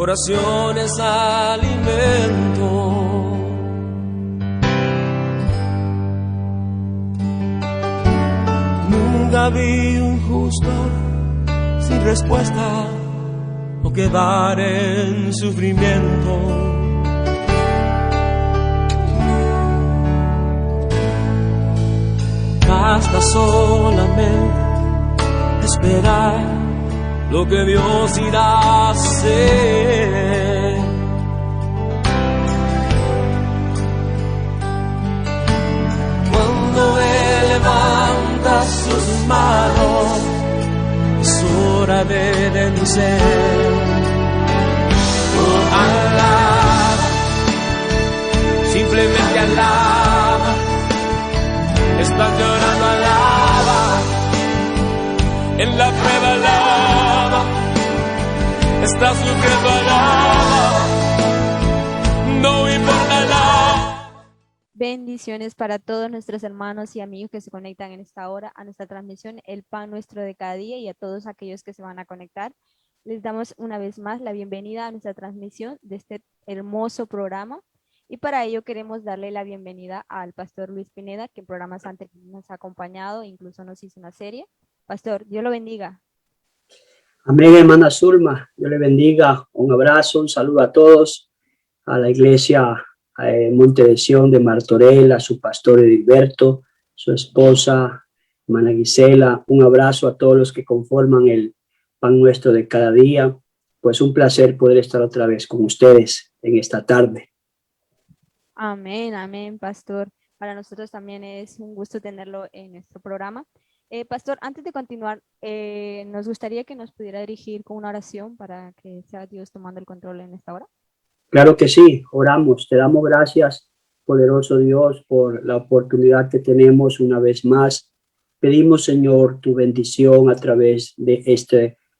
oración es alimento. Nunca vi un justo sin respuesta o quedar en sufrimiento. Basta solamente esperar lo que Dios irá a hacer. Cuando Él levanta sus manos, es hora de vencer. Oh, alaba, simplemente alaba. Estás llorando, alaba. En la prueba, alaba. Estás sufriendo, alaba. No importa, alaba. Bendiciones para todos nuestros hermanos y amigos que se conectan en esta hora a nuestra transmisión El Pan Nuestro de Cada Día, y a todos aquellos que se van a conectar. Les damos una vez más la bienvenida a nuestra transmisión de este hermoso programa. Y para ello queremos darle la bienvenida al pastor Luis Pineda, que en programas anteriores nos ha acompañado, incluso nos hizo una serie. Pastor, Dios lo bendiga. Amén, hermana Zulma. Dios le bendiga. Un abrazo, un saludo a todos, a la iglesia Monte de Sion de Martorell, a su pastor Edilberto, su esposa, hermana Gisela. Un abrazo a todos los que conforman el Pan Nuestro de Cada Día. Pues un placer poder estar otra vez con ustedes en esta tarde. Amén, amén, pastor. Para nosotros también es un gusto tenerlo en nuestro programa. Pastor, antes de continuar, nos gustaría que nos pudiera dirigir con una oración para que sea Dios tomando el control en esta hora. Claro que sí, oramos. Te damos gracias, poderoso Dios, por la oportunidad que tenemos una vez más. Pedimos, Señor, tu bendición a través de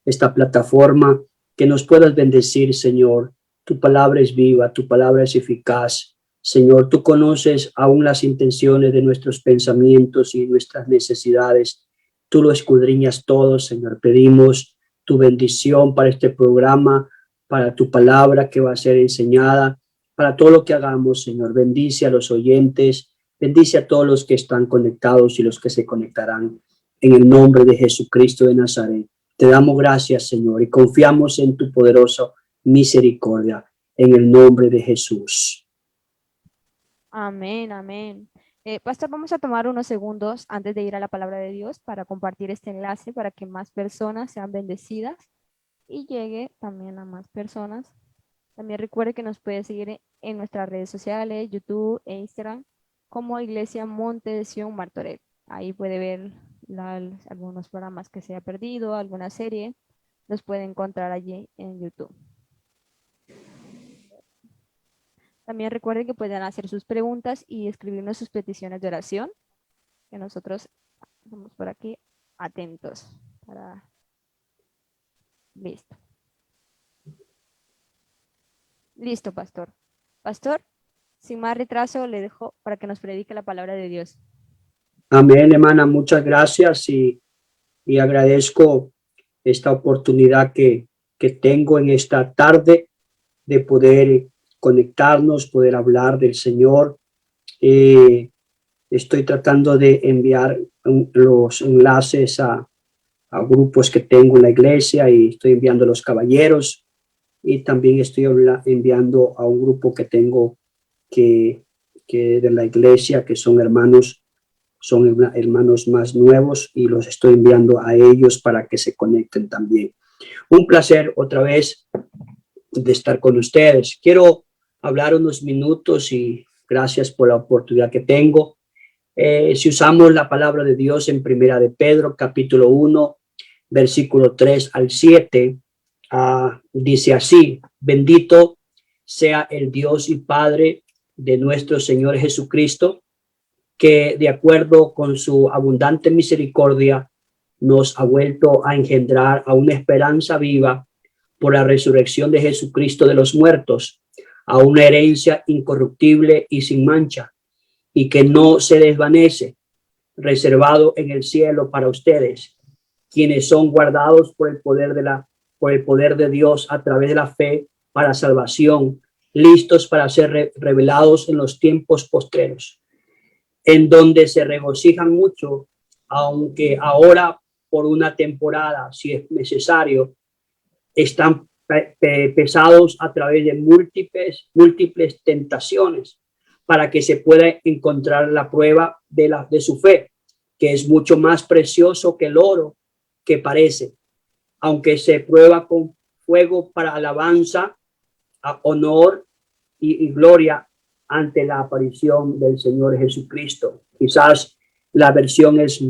esta plataforma, que nos puedas bendecir, Señor. Tu palabra es viva, tu palabra es eficaz. Señor, tú conoces aún las intenciones de nuestros pensamientos y nuestras necesidades. Tú lo escudriñas todo, Señor. Pedimos tu bendición para este programa, para tu palabra que va a ser enseñada, para todo lo que hagamos, Señor. Bendice a los oyentes, bendice a todos los que están conectados y los que se conectarán. En el nombre de Jesucristo de Nazaret, te damos gracias, Señor, y confiamos en tu poderosa misericordia, en el nombre de Jesús. Amén, amén. Pastor, vamos a tomar unos segundos antes de ir a la palabra de Dios para compartir este enlace para que más personas sean bendecidas y llegue también a más personas. También recuerde que nos puede seguir en nuestras redes sociales, YouTube e Instagram, como Iglesia Monte de Sion Martorell. Ahí puede ver algunos programas que se ha perdido, alguna serie, los puede encontrar allí en YouTube. También recuerden que pueden hacer sus preguntas y escribirnos sus peticiones de oración, que nosotros estamos por aquí atentos. Listo. Listo, pastor. Pastor, sin más retraso, le dejo para que nos predique la palabra de Dios. Amén, hermana. Muchas gracias y agradezco esta oportunidad que tengo en esta tarde de poder conectarnos, poder hablar del Señor. Estoy tratando de enviar los enlaces a grupos que tengo en la iglesia, y estoy enviando a los caballeros, y también estoy enviando a un grupo que tengo que de la iglesia, que son hermanos más nuevos, y los estoy enviando a ellos para que se conecten también. Un placer otra vez de estar con ustedes. Quiero hablar unos minutos y gracias por la oportunidad que tengo. Si usamos la palabra de Dios en Primera de Pedro, capítulo 1, versículo 3 al 7, dice así: bendito sea el Dios y Padre de nuestro Señor Jesucristo, que de acuerdo con su abundante misericordia nos ha vuelto a engendrar a una esperanza viva por la resurrección de Jesucristo de los muertos, a una herencia incorruptible y sin mancha, y que no se desvanece, reservado en el cielo para ustedes, quienes son guardados por el poder de Dios a través de la fe para salvación, listos para ser revelados en los tiempos postreros, en donde se regocijan mucho, aunque ahora por una temporada, si es necesario, están pesados a través de múltiples tentaciones, para que se pueda encontrar la prueba de su fe, que es mucho más precioso que el oro que parece, aunque se prueba con fuego para alabanza, honor y gloria ante la aparición del Señor Jesucristo. Quizás la versión es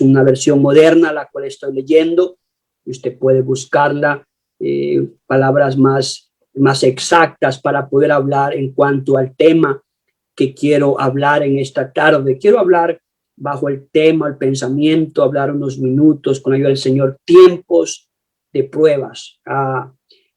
una versión moderna, la cual estoy leyendo. Usted puede buscarla, palabras más exactas para poder hablar en cuanto al tema que quiero hablar en esta tarde. Quiero hablar bajo el tema, el pensamiento, hablar unos minutos con la ayuda del Señor, tiempos de pruebas.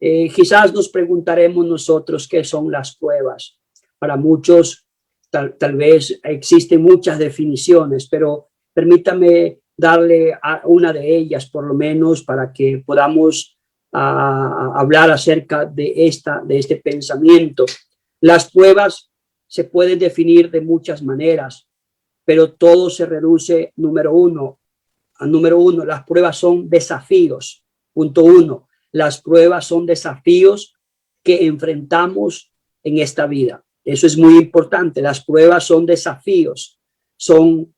Quizás nos preguntaremos nosotros qué son las pruebas. Para muchos tal vez existen muchas definiciones, pero permítame darle a una de ellas por lo menos para que podamos hablar acerca de este pensamiento. Las pruebas se pueden definir de muchas maneras, pero todo se reduce, número uno, las pruebas son desafíos. Punto uno, las pruebas son desafíos que enfrentamos en esta vida. Eso es muy importante. Las pruebas son desafíos, son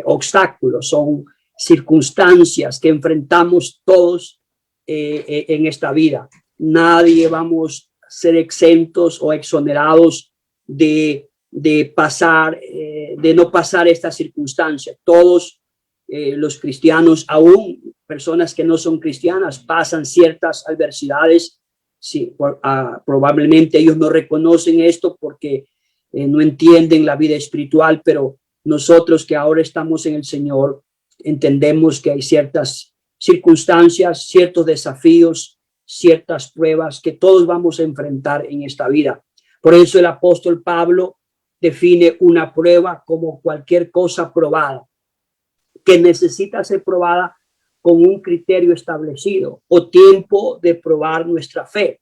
obstáculos, son circunstancias que enfrentamos todos en esta vida. Nadie vamos a ser exentos o exonerados de no pasar esta circunstancia. Todos los cristianos, aún personas que no son cristianas, pasan ciertas adversidades. Sí, probablemente ellos no reconocen esto porque no entienden la vida espiritual, pero nosotros que ahora estamos en el Señor entendemos que hay ciertas circunstancias, ciertos desafíos, ciertas pruebas que todos vamos a enfrentar en esta vida. Por eso el apóstol Pablo define una prueba como cualquier cosa probada, que necesita ser probada con un criterio establecido o tiempo de probar nuestra fe.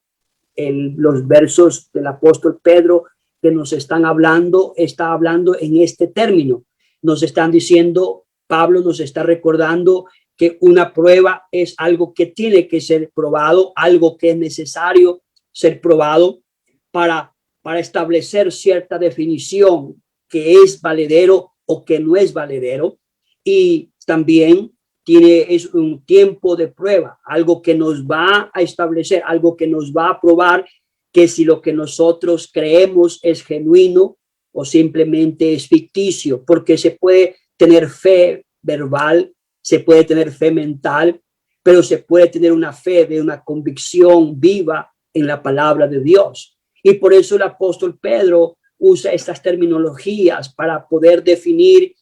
Los versos del apóstol Pedro que nos están hablando, está hablando en este término. Nos están diciendo, Pablo nos está recordando que una prueba es algo que tiene que ser probado, algo que es necesario ser probado para establecer cierta definición que es valedero o que no es valedero. Y también es un tiempo de prueba, algo que nos va a establecer, algo que nos va a probar que si lo que nosotros creemos es genuino o simplemente es ficticio, porque se puede tener fe verbal, se puede tener fe mental, pero se puede tener una fe de una convicción viva en la palabra de Dios. Y por eso el apóstol Pedro usa estas terminologías para poder definir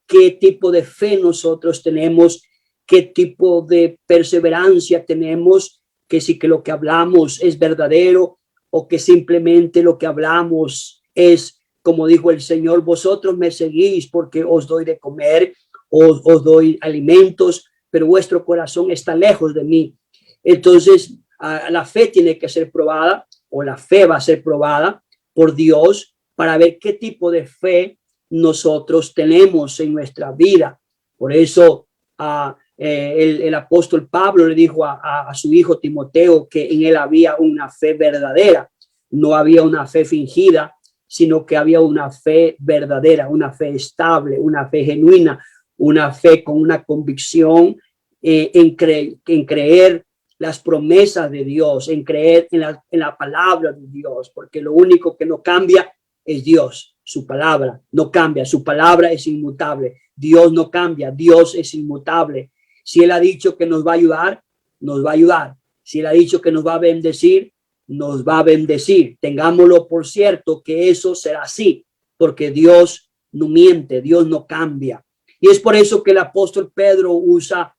qué tipo de fe nosotros tenemos, qué tipo de perseverancia tenemos, que si que lo que hablamos es verdadero o que simplemente lo que hablamos es, como dijo el Señor, vosotros me seguís porque os doy de comer, os doy alimentos, pero vuestro corazón está lejos de mí. Entonces, la fe tiene que ser probada, o la fe va a ser probada por Dios para ver qué tipo de fe nosotros tenemos en nuestra vida. Por eso el apóstol Pablo le dijo a su hijo Timoteo que en él había una fe verdadera, no había una fe fingida, sino que había una fe verdadera, una fe estable, una fe genuina, una fe con una convicción en creer las promesas de Dios, en creer en la palabra de Dios, porque lo único que no cambia es Dios. Su palabra no cambia, su palabra es inmutable. Dios no cambia, Dios es inmutable. Si Él ha dicho que nos va a ayudar, nos va a ayudar. Si Él ha dicho que nos va a bendecir, nos va a bendecir. Tengámoslo por cierto que eso será así, porque Dios no miente, Dios no cambia. Y es por eso que el apóstol Pedro usa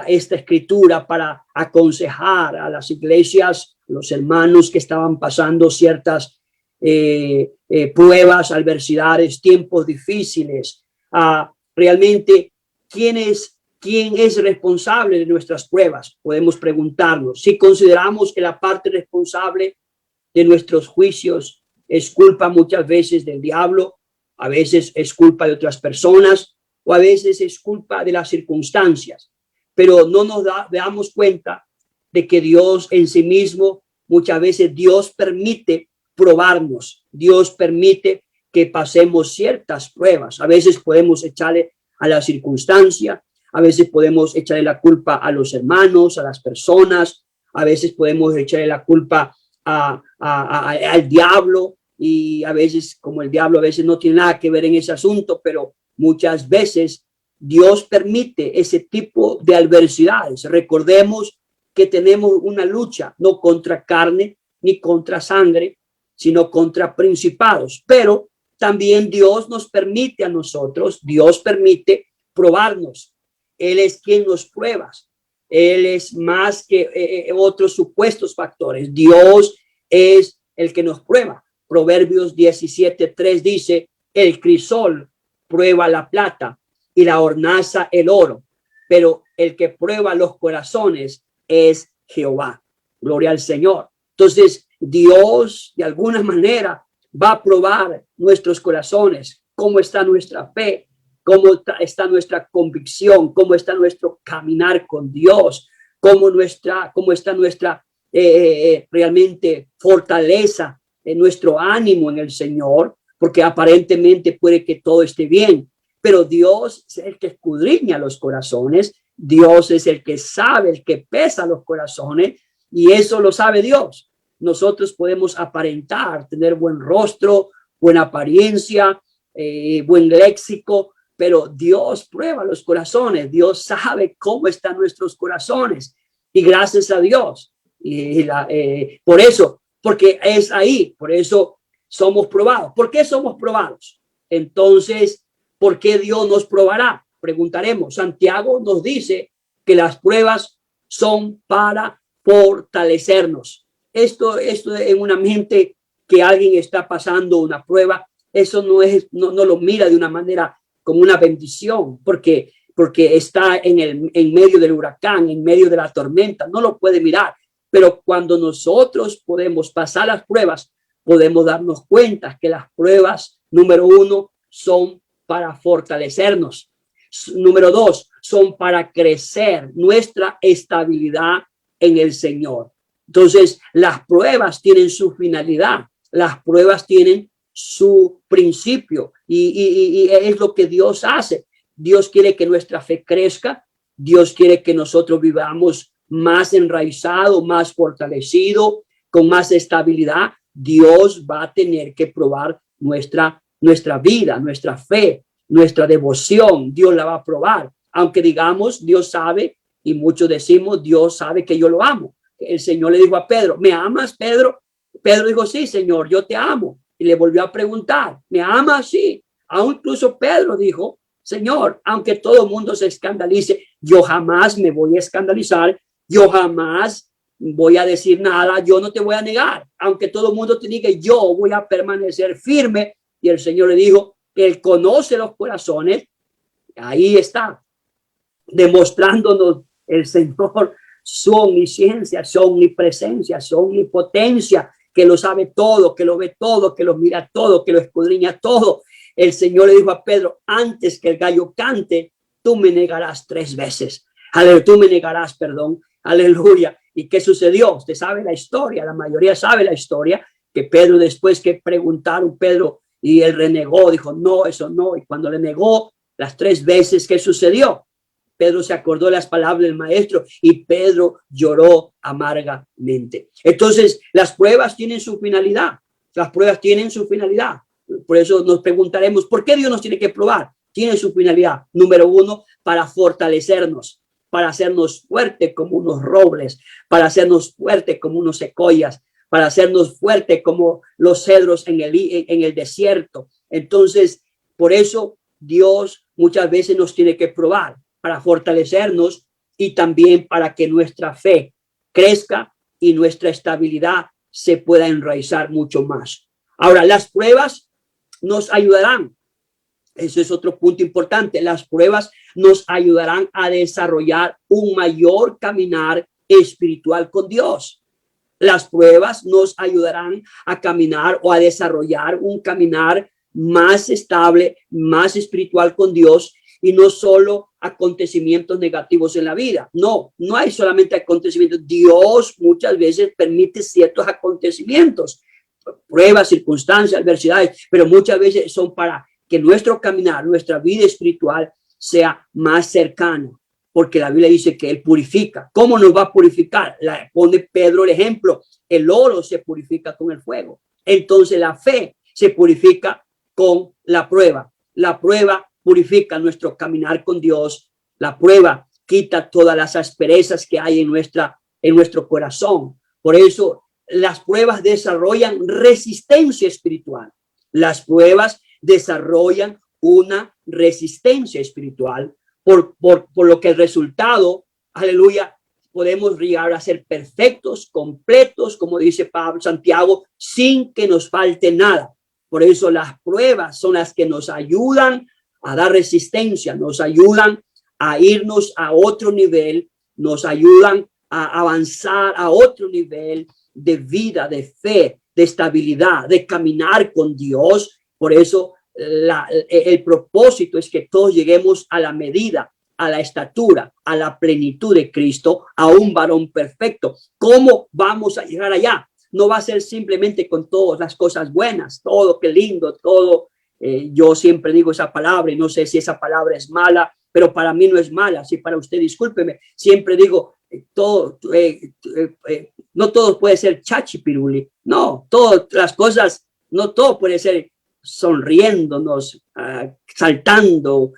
esta escritura para aconsejar a las iglesias, los hermanos que estaban pasando ciertas pruebas, adversidades, tiempos difíciles. Realmente, ¿quiénes ¿quién es responsable de nuestras pruebas? Podemos preguntarnos. Si consideramos que la parte responsable de nuestros juicios es culpa muchas veces del diablo, a veces es culpa de otras personas o a veces es culpa de las circunstancias, pero no nos damos cuenta de que Dios en sí mismo, muchas veces Dios permite probarnos, Dios permite que pasemos ciertas pruebas. A veces podemos echarle a la circunstancia, a veces podemos echarle la culpa a los hermanos, a las personas, a veces podemos echarle la culpa al diablo, y a veces, como el diablo a veces no tiene nada que ver en ese asunto, pero muchas veces Dios permite ese tipo de adversidades. Recordemos que tenemos una lucha no contra carne ni contra sangre, sino contra principados, pero también Dios nos permite a nosotros, Dios permite probarnos. Él es quien nos prueba. Él es más que otros supuestos factores. Dios es el que nos prueba. Proverbios 17:3 dice: el crisol prueba la plata y la hornaza el oro, pero el que prueba los corazones es Jehová. Gloria al Señor. Entonces, Dios de alguna manera va a probar nuestros corazones, cómo está nuestra fe, cómo está nuestra convicción, cómo está nuestro caminar con Dios, cómo está nuestra realmente fortaleza, en nuestro ánimo en el Señor, porque aparentemente puede que todo esté bien, pero Dios es el que escudriña los corazones, Dios es el que sabe, el que pesa los corazones, y eso lo sabe Dios. Nosotros podemos aparentar, tener buen rostro, buena apariencia, buen léxico, pero Dios prueba los corazones, Dios sabe cómo están nuestros corazones, y gracias a Dios, por eso, porque es ahí, por eso somos probados. ¿Por qué somos probados? Entonces, ¿por qué Dios nos probará? Preguntaremos. Santiago nos dice que las pruebas son para fortalecernos. Esto en una mente que alguien está pasando una prueba, eso no lo mira de una manera como una bendición, porque está en medio del huracán, en medio de la tormenta, no lo puede mirar. Pero cuando nosotros podemos pasar las pruebas, podemos darnos cuenta que las pruebas, número uno, son para fortalecernos. Número dos, son para crecer nuestra estabilidad en el Señor. Entonces, las pruebas tienen su finalidad, las pruebas tienen su principio y es lo que Dios hace. Dios quiere que nuestra fe crezca, Dios quiere que nosotros vivamos más enraizado, más fortalecido, con más estabilidad. Dios va a tener que probar nuestra vida, nuestra fe, nuestra devoción. Dios la va a probar. Aunque digamos, Dios sabe, y muchos decimos, Dios sabe que yo lo amo. El Señor le dijo a Pedro: ¿me amas, Pedro? Pedro dijo: sí, Señor, yo te amo. Y le volvió a preguntar: ¿me amas? Sí. Aún incluso Pedro dijo: Señor, aunque todo el mundo se escandalice, yo jamás me voy a escandalizar. Yo jamás voy a decir nada, yo no te voy a negar, aunque todo el mundo te diga, yo voy a permanecer firme. Y el Señor le dijo que Él conoce los corazones. Ahí está, demostrándonos el Señor su omnisciencia, su omnipresencia, su omnipotencia, que lo sabe todo, que lo ve todo, que lo mira todo, que lo escudriña todo. El Señor le dijo a Pedro: antes que el gallo cante, tú me negarás 3 veces. Tú me negarás, perdón. Aleluya. ¿Y qué sucedió? Usted sabe la historia, la mayoría sabe la historia, que Pedro, después que preguntaron Pedro y él renegó, dijo: no, eso no. Y cuando le negó las 3 veces, ¿qué sucedió? Pedro se acordó de las palabras del maestro y Pedro lloró amargamente. Entonces, las pruebas tienen su finalidad. Las pruebas tienen su finalidad. Por eso nos preguntaremos, ¿por qué Dios nos tiene que probar? Tiene su finalidad. Número uno, para fortalecernos, para hacernos fuertes como unos robles, para hacernos fuertes como unos secoyas, para hacernos fuertes como los cedros en el desierto. Entonces, por eso Dios muchas veces nos tiene que probar, para fortalecernos y también para que nuestra fe crezca y nuestra estabilidad se pueda enraizar mucho más. Ahora, las pruebas nos ayudarán Eso es otro punto importante. Las pruebas nos ayudarán a desarrollar un mayor caminar espiritual con Dios. Las pruebas nos ayudarán a caminar o a desarrollar un caminar más estable, más espiritual con Dios, y no solo acontecimientos negativos en la vida. No hay solamente acontecimientos. Dios muchas veces permite ciertos acontecimientos, pruebas, circunstancias, adversidades, pero muchas veces son para que nuestro caminar, nuestra vida espiritual sea más cercana, porque la Biblia dice que Él purifica. ¿Cómo nos va a purificar? Pone Pedro el ejemplo. El oro se purifica con el fuego. Entonces la fe se purifica con la prueba. La prueba purifica nuestro caminar con Dios. La prueba quita todas las asperezas que hay en nuestro corazón. Por eso las pruebas desarrollan resistencia espiritual. Las pruebas desarrollan una resistencia espiritual, por lo que el resultado, aleluya, podemos llegar a ser perfectos, completos, como dice Pablo, Santiago, sin que nos falte nada. Por eso las pruebas son las que nos ayudan a dar resistencia, nos ayudan a irnos a otro nivel, nos ayudan a avanzar a otro nivel de vida, de fe, de estabilidad, de caminar con Dios. Por eso el propósito es que todos lleguemos a la medida, a la estatura, a la plenitud de Cristo, a un varón perfecto. ¿Cómo vamos a llegar allá? No va a ser simplemente con todas las cosas buenas, todo qué lindo, todo. Yo siempre digo esa palabra y no sé si esa palabra es mala, pero para mí no es mala. Si para usted, discúlpeme, siempre digo todo, no todo puede ser chachipiruli. No, todas las cosas, no todo puede ser sonriéndonos, saltando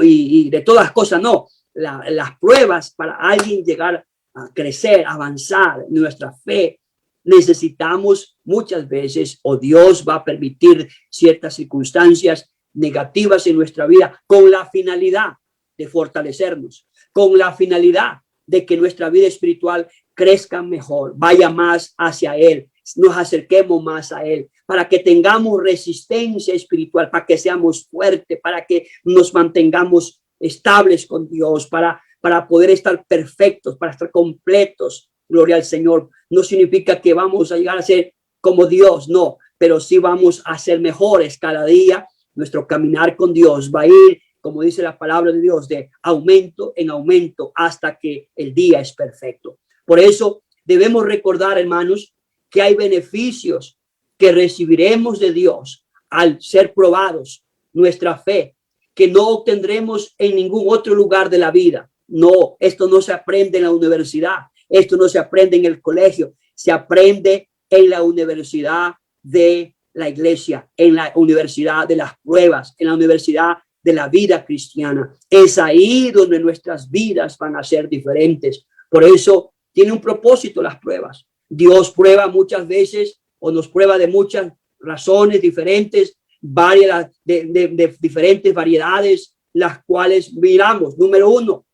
y de todas las cosas. No, las pruebas para alguien llegar a crecer, avanzar en nuestra fe, necesitamos muchas veces, o Dios va a permitir ciertas circunstancias negativas en nuestra vida con la finalidad de fortalecernos, con la finalidad de que nuestra vida espiritual crezca mejor, vaya más hacia Él, nos acerquemos más a Él, para que tengamos resistencia espiritual, para que seamos fuertes, para que nos mantengamos estables con Dios, para poder estar perfectos, para estar completos. Gloria al Señor. No significa que vamos a llegar a ser como Dios, no, pero sí vamos a ser mejores cada día. Nuestro caminar con Dios va a ir, como dice la palabra de Dios, de aumento en aumento hasta que el día es perfecto. Por eso debemos recordar, hermanos, que hay beneficios que recibiremos de Dios al ser probados nuestra fe, que no obtendremos en ningún otro lugar de la vida. No, esto no se aprende en la universidad, esto no se aprende en el colegio, se aprende en la universidad de la iglesia, en la universidad de las pruebas, en la universidad de la vida cristiana. Es ahí donde nuestras vidas van a ser diferentes. Por eso tiene un propósito las pruebas. Dios prueba muchas veces, o nos prueba de muchas razones diferentes, varias de diferentes variedades, las cuales miramos. Número uno,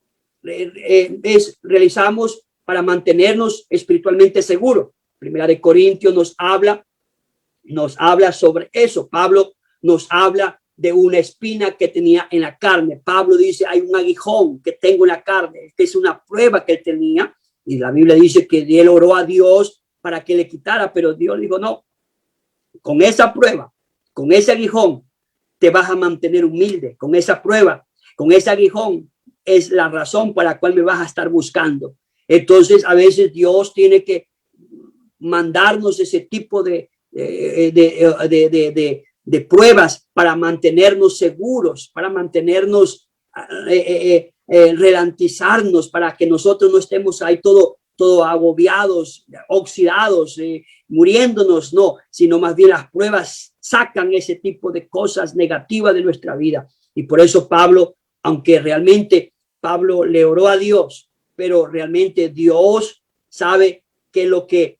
realizamos para mantenernos espiritualmente seguros. Primera de Corintios nos habla sobre eso. Pablo nos habla de una espina que tenía en la carne. Pablo dice, hay un aguijón que tengo en la carne, que es una prueba que él tenía. Y la Biblia dice que él oró a Dios para que le quitara, pero Dios dijo, no, con esa prueba, con ese aguijón, te vas a mantener humilde. Con esa prueba, con ese aguijón, es la razón por la cual me vas a estar buscando. Entonces, a veces Dios tiene que mandarnos ese tipo de pruebas para mantenernos seguros, para mantenernos, ralentizarnos, para que nosotros no estemos ahí todo agobiados, oxidados, muriéndonos, no, sino más bien las pruebas sacan ese tipo de cosas negativas de nuestra vida. Y por eso Pablo, aunque realmente Pablo le oró a Dios, pero realmente Dios sabe qué es lo que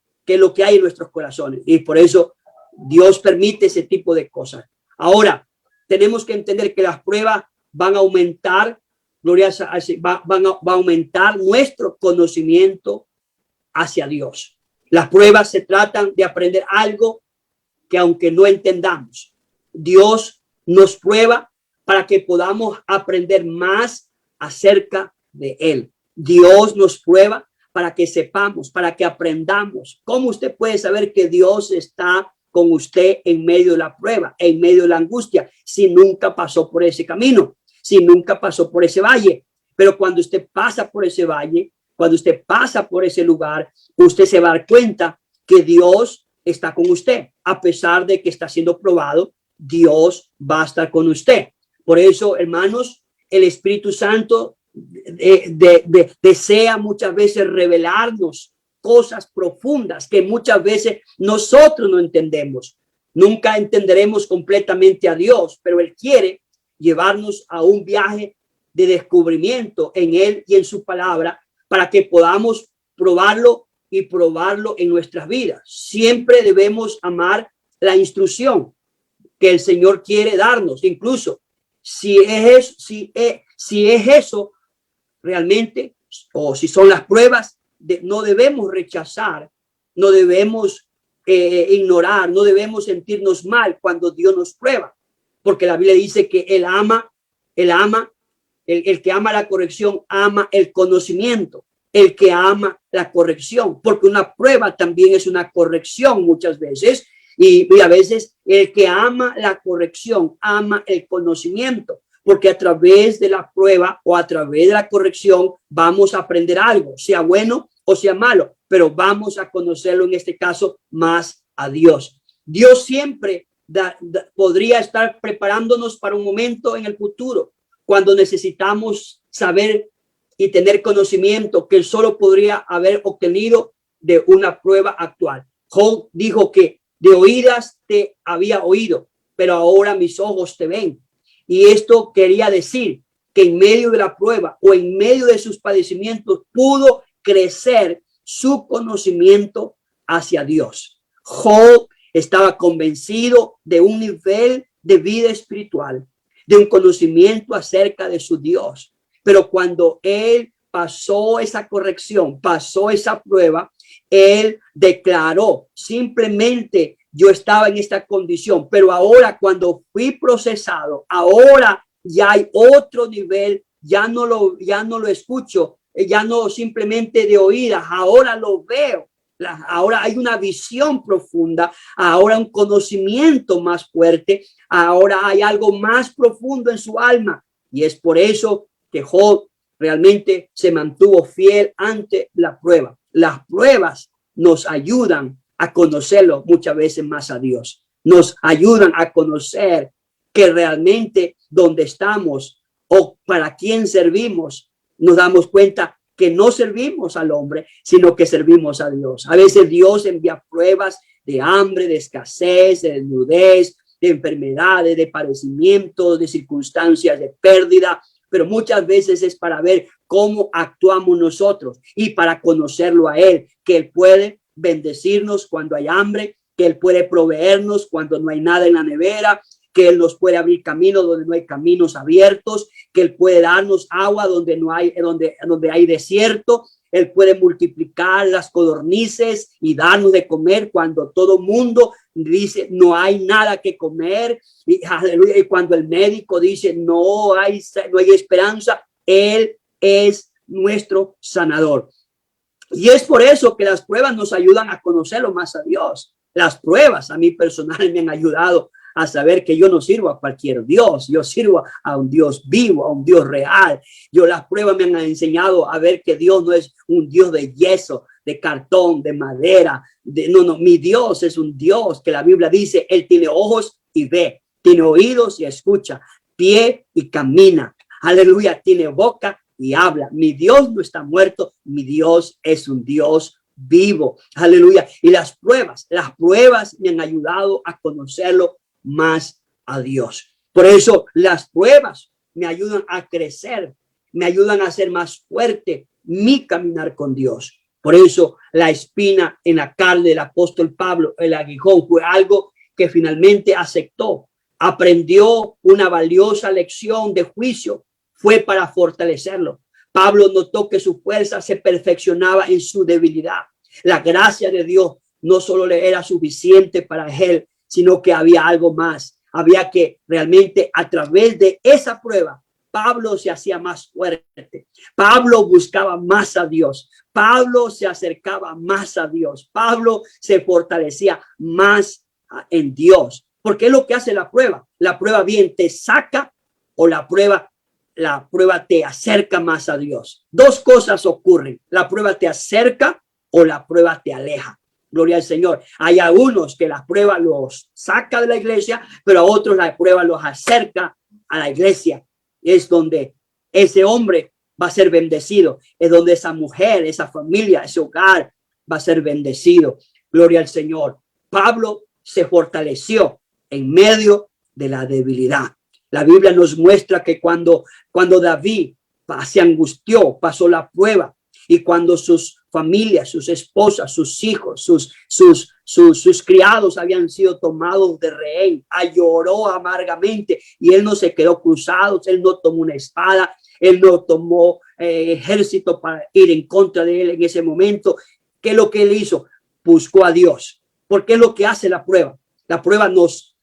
hay en nuestros corazones. Y por eso Dios permite ese tipo de cosas. Ahora, tenemos que entender que las pruebas van a aumentar, va a aumentar nuestro conocimiento hacia Dios. Las pruebas se tratan de aprender algo que aunque no entendamos, Dios nos prueba para que podamos aprender más acerca de Él. Dios nos prueba para que sepamos, para que aprendamos. ¿Cómo usted puede saber que Dios está con usted en medio de la prueba, en medio de la angustia, si nunca pasó por ese camino, si nunca pasó por ese valle? Pero cuando usted pasa por ese valle, cuando usted pasa por ese lugar, usted se va a dar cuenta que Dios está con usted. A pesar de que está siendo probado, Dios va a estar con usted. Por eso, hermanos, el Espíritu Santo desea muchas veces revelarnos cosas profundas que muchas veces nosotros no entendemos. Nunca entenderemos completamente a Dios, pero Él quiere llevarnos a un viaje de descubrimiento en Él y en su palabra para que podamos probarlo y probarlo en nuestras vidas. Siempre debemos amar la instrucción que el Señor quiere darnos, incluso si es eso realmente, o si son las pruebas, no debemos rechazar, no debemos ignorar, no debemos sentirnos mal cuando Dios nos prueba, porque la Biblia dice que el que ama la corrección ama el conocimiento, el que ama la corrección, porque una prueba también es una corrección muchas veces, y a veces el que ama la corrección ama el conocimiento, porque a través de la prueba o a través de la corrección vamos a aprender algo, sea bueno o sea malo, pero vamos a conocerlo, en este caso, más a Dios. Dios siempre podría estar preparándonos para un momento en el futuro, cuando necesitamos saber y tener conocimiento que solo podría haber obtenido de una prueba actual. Job dijo que de oídas te había oído, pero ahora mis ojos te ven. Y esto quería decir que en medio de la prueba o en medio de sus padecimientos pudo crecer su conocimiento hacia Dios. Job estaba convencido de un nivel de vida espiritual, de un conocimiento acerca de su Dios. Pero cuando él pasó esa corrección, pasó esa prueba, él declaró simplemente: yo estaba en esta condición, pero ahora cuando fui procesado, ahora ya hay otro nivel, ya no lo escucho, ya no simplemente de oídas, ahora lo veo. Ahora hay una visión profunda, ahora un conocimiento más fuerte, ahora hay algo más profundo en su alma. Y es por eso que Job realmente se mantuvo fiel ante la prueba. Las pruebas nos ayudan a conocerlo muchas veces más a Dios. Nos ayudan a conocer que realmente donde estamos o para quién servimos, nos damos cuenta que no servimos al hombre, sino que servimos a Dios. A veces Dios envía pruebas de hambre, de escasez, de desnudez, de enfermedades, de padecimientos, de circunstancias de pérdida, pero muchas veces es para ver cómo actuamos nosotros y para conocerlo a Él, que Él puede bendecirnos cuando hay hambre, que Él puede proveernos cuando no hay nada en la nevera, que Él nos puede abrir caminos donde no hay caminos abiertos, que Él puede darnos agua donde no hay, donde hay desierto. Él puede multiplicar las codornices y darnos de comer cuando todo mundo dice no hay nada que comer. Y, aleluya, y cuando el médico dice no hay esperanza, Él es nuestro sanador. Y es por eso que las pruebas nos ayudan a conocerlo más a Dios. Las pruebas a mí personal me han ayudado a saber que yo no sirvo a cualquier Dios, yo sirvo a un Dios vivo, a un Dios real. Las pruebas me han enseñado a ver que Dios no es un Dios de yeso, de cartón, de madera. No, mi Dios es un Dios que la Biblia dice, Él tiene ojos y ve, tiene oídos y escucha, pie y camina. Aleluya, tiene boca y habla. Mi Dios no está muerto, mi Dios es un Dios vivo. Aleluya. Y las pruebas me han ayudado a conocerlo más a Dios. Por eso las pruebas me ayudan a crecer, me ayudan a ser más fuerte mi caminar con Dios. Por eso la espina en la carne del apóstol Pablo, el aguijón, fue algo que finalmente aceptó. Aprendió una valiosa lección de juicio, fue para fortalecerlo. Pablo notó que su fuerza se perfeccionaba en su debilidad. La gracia de Dios no solo le era suficiente para él, sino que había algo más. había que realmente a través de esa prueba, Pablo se hacía más fuerte. Pablo buscaba más a Dios. Pablo se acercaba más a Dios. Pablo se fortalecía más en Dios. Porque es lo que hace la prueba. La prueba bien te saca o la prueba te acerca más a Dios. Dos cosas ocurren. La prueba te acerca o la prueba te aleja. Gloria al Señor. Hay algunos que la prueba los saca de la iglesia, pero a otros la prueba los acerca a la iglesia. Es donde ese hombre va a ser bendecido. Es donde esa mujer, esa familia, ese hogar va a ser bendecido. Gloria al Señor. Pablo se fortaleció en medio de la debilidad. La Biblia nos muestra que cuando David se angustió, pasó la prueba, y cuando sus familias, sus esposas, sus hijos, sus criados habían sido tomados de rehén, lloró amargamente, y él no se quedó cruzado, él no tomó una espada, él no tomó ejército para ir en contra de él en ese momento. ¿Qué es lo que él hizo? Buscó a Dios, porque es lo que hace la prueba. La prueba nos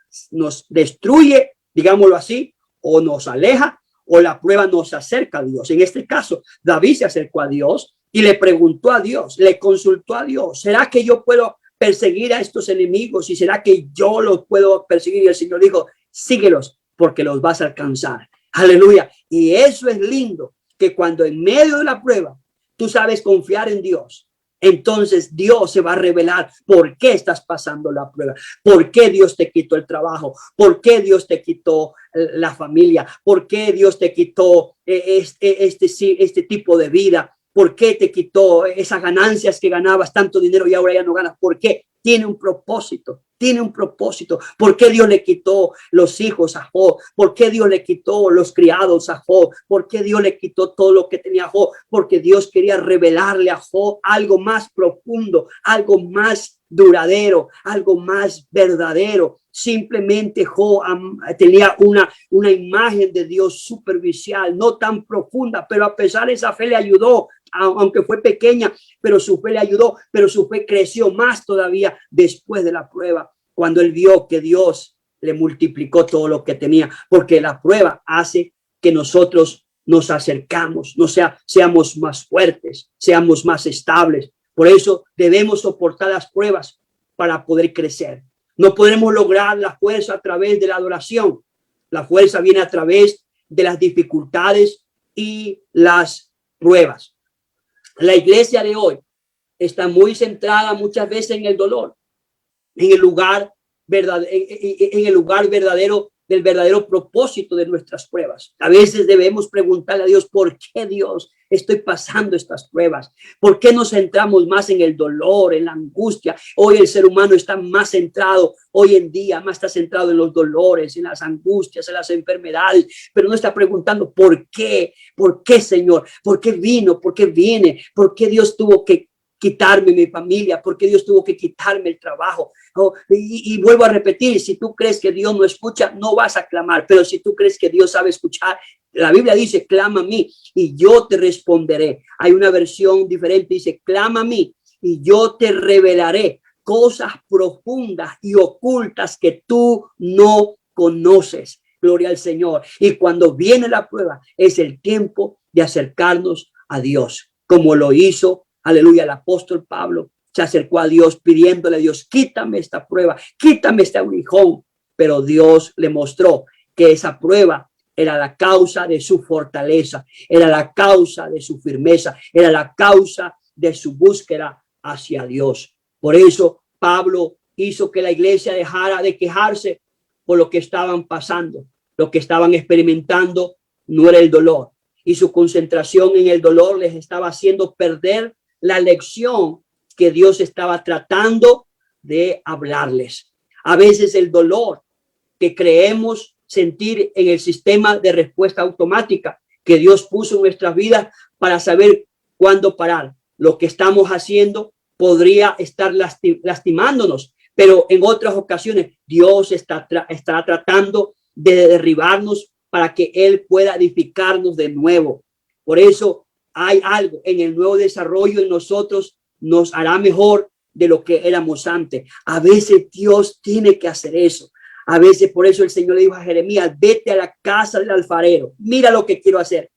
destruye, digámoslo así, o nos aleja, o la prueba nos acerca a Dios. En este caso, David se acercó a Dios y le preguntó a Dios, le consultó a Dios: ¿será que yo puedo perseguir a estos enemigos? ¿Y será que yo los puedo perseguir? Y el Señor dijo: síguelos, porque los vas a alcanzar. Aleluya. Y eso es lindo, que cuando en medio de la prueba tú sabes confiar en Dios, entonces Dios se va a revelar por qué estás pasando la prueba, por qué Dios te quitó el trabajo, por qué Dios te quitó la familia, por qué Dios te quitó este tipo de vida, por qué te quitó esas ganancias que ganabas, tanto dinero y ahora ya no ganas. ¿Por qué? Tiene un propósito. Tiene un propósito. ¿Por qué Dios le quitó los hijos a Job? ¿Por qué Dios le quitó los criados a Job? ¿Por qué Dios le quitó todo lo que tenía Job? Porque Dios quería revelarle a Job algo más profundo, algo más duradero, algo más verdadero. Simplemente Job tenía una imagen de Dios superficial, no tan profunda, pero a pesar de esa fe le ayudó, aunque fue pequeña, pero su fe le ayudó, pero su fe creció más todavía después de la prueba, cuando él vio que Dios le multiplicó todo lo que tenía, porque la prueba hace que nosotros nos acercamos, seamos más fuertes, seamos más estables. Por eso debemos soportar las pruebas para poder crecer. No podemos lograr la fuerza a través de la adoración. La fuerza viene a través de las dificultades y las pruebas. La iglesia de hoy está muy centrada muchas veces en el dolor, en el lugar verdadero del verdadero propósito de nuestras pruebas. A veces debemos preguntarle a Dios: ¿por qué, Dios, estoy pasando estas pruebas? ¿Por qué nos centramos más en el dolor, en la angustia? Hoy el ser humano está más centrado, hoy en día más está centrado en los dolores, en las angustias, en las enfermedades, pero no está preguntando ¿por qué? ¿Por qué, Señor? ¿Por qué vino? ¿Por qué viene? ¿Por qué Dios tuvo que quitarme mi familia? ¿Por qué Dios tuvo que quitarme el trabajo? Y vuelvo a repetir: si tú crees que Dios no escucha, no vas a clamar, pero si tú crees que Dios sabe escuchar, la Biblia dice: clama a mí y yo te responderé. Hay una versión diferente, dice: clama a mí y yo te revelaré cosas profundas y ocultas que tú no conoces. Gloria al Señor. Y cuando viene la prueba, es el tiempo de acercarnos a Dios, como lo hizo, aleluya, el apóstol Pablo. Se acercó a Dios pidiéndole a Dios: quítame esta prueba, quítame este aguijón. Pero Dios le mostró que esa prueba era la causa de su fortaleza, era la causa de su firmeza, era la causa de su búsqueda hacia Dios. Por eso Pablo hizo que la iglesia dejara de quejarse por lo que estaban pasando. Lo que estaban experimentando no era el dolor, y su concentración en el dolor les estaba haciendo perder la lección que Dios estaba tratando de hablarles. A veces el dolor que creemos sentir en el sistema de respuesta automática que Dios puso en nuestras vidas para saber cuándo parar. Lo que estamos haciendo podría estar lastimándonos, pero en otras ocasiones Dios estará tratando de derribarnos para que Él pueda edificarnos de nuevo. Por eso hay algo en el nuevo desarrollo en nosotros, nos hará mejor de lo que éramos antes. A veces Dios tiene que hacer eso. A veces por eso el Señor le dijo a Jeremías, vete a la casa del alfarero, mira lo que quiero hacer,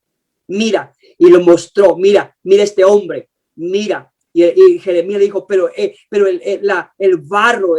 mira, y lo mostró, mira este hombre, mira. Y Jeremías dijo, pero el barro,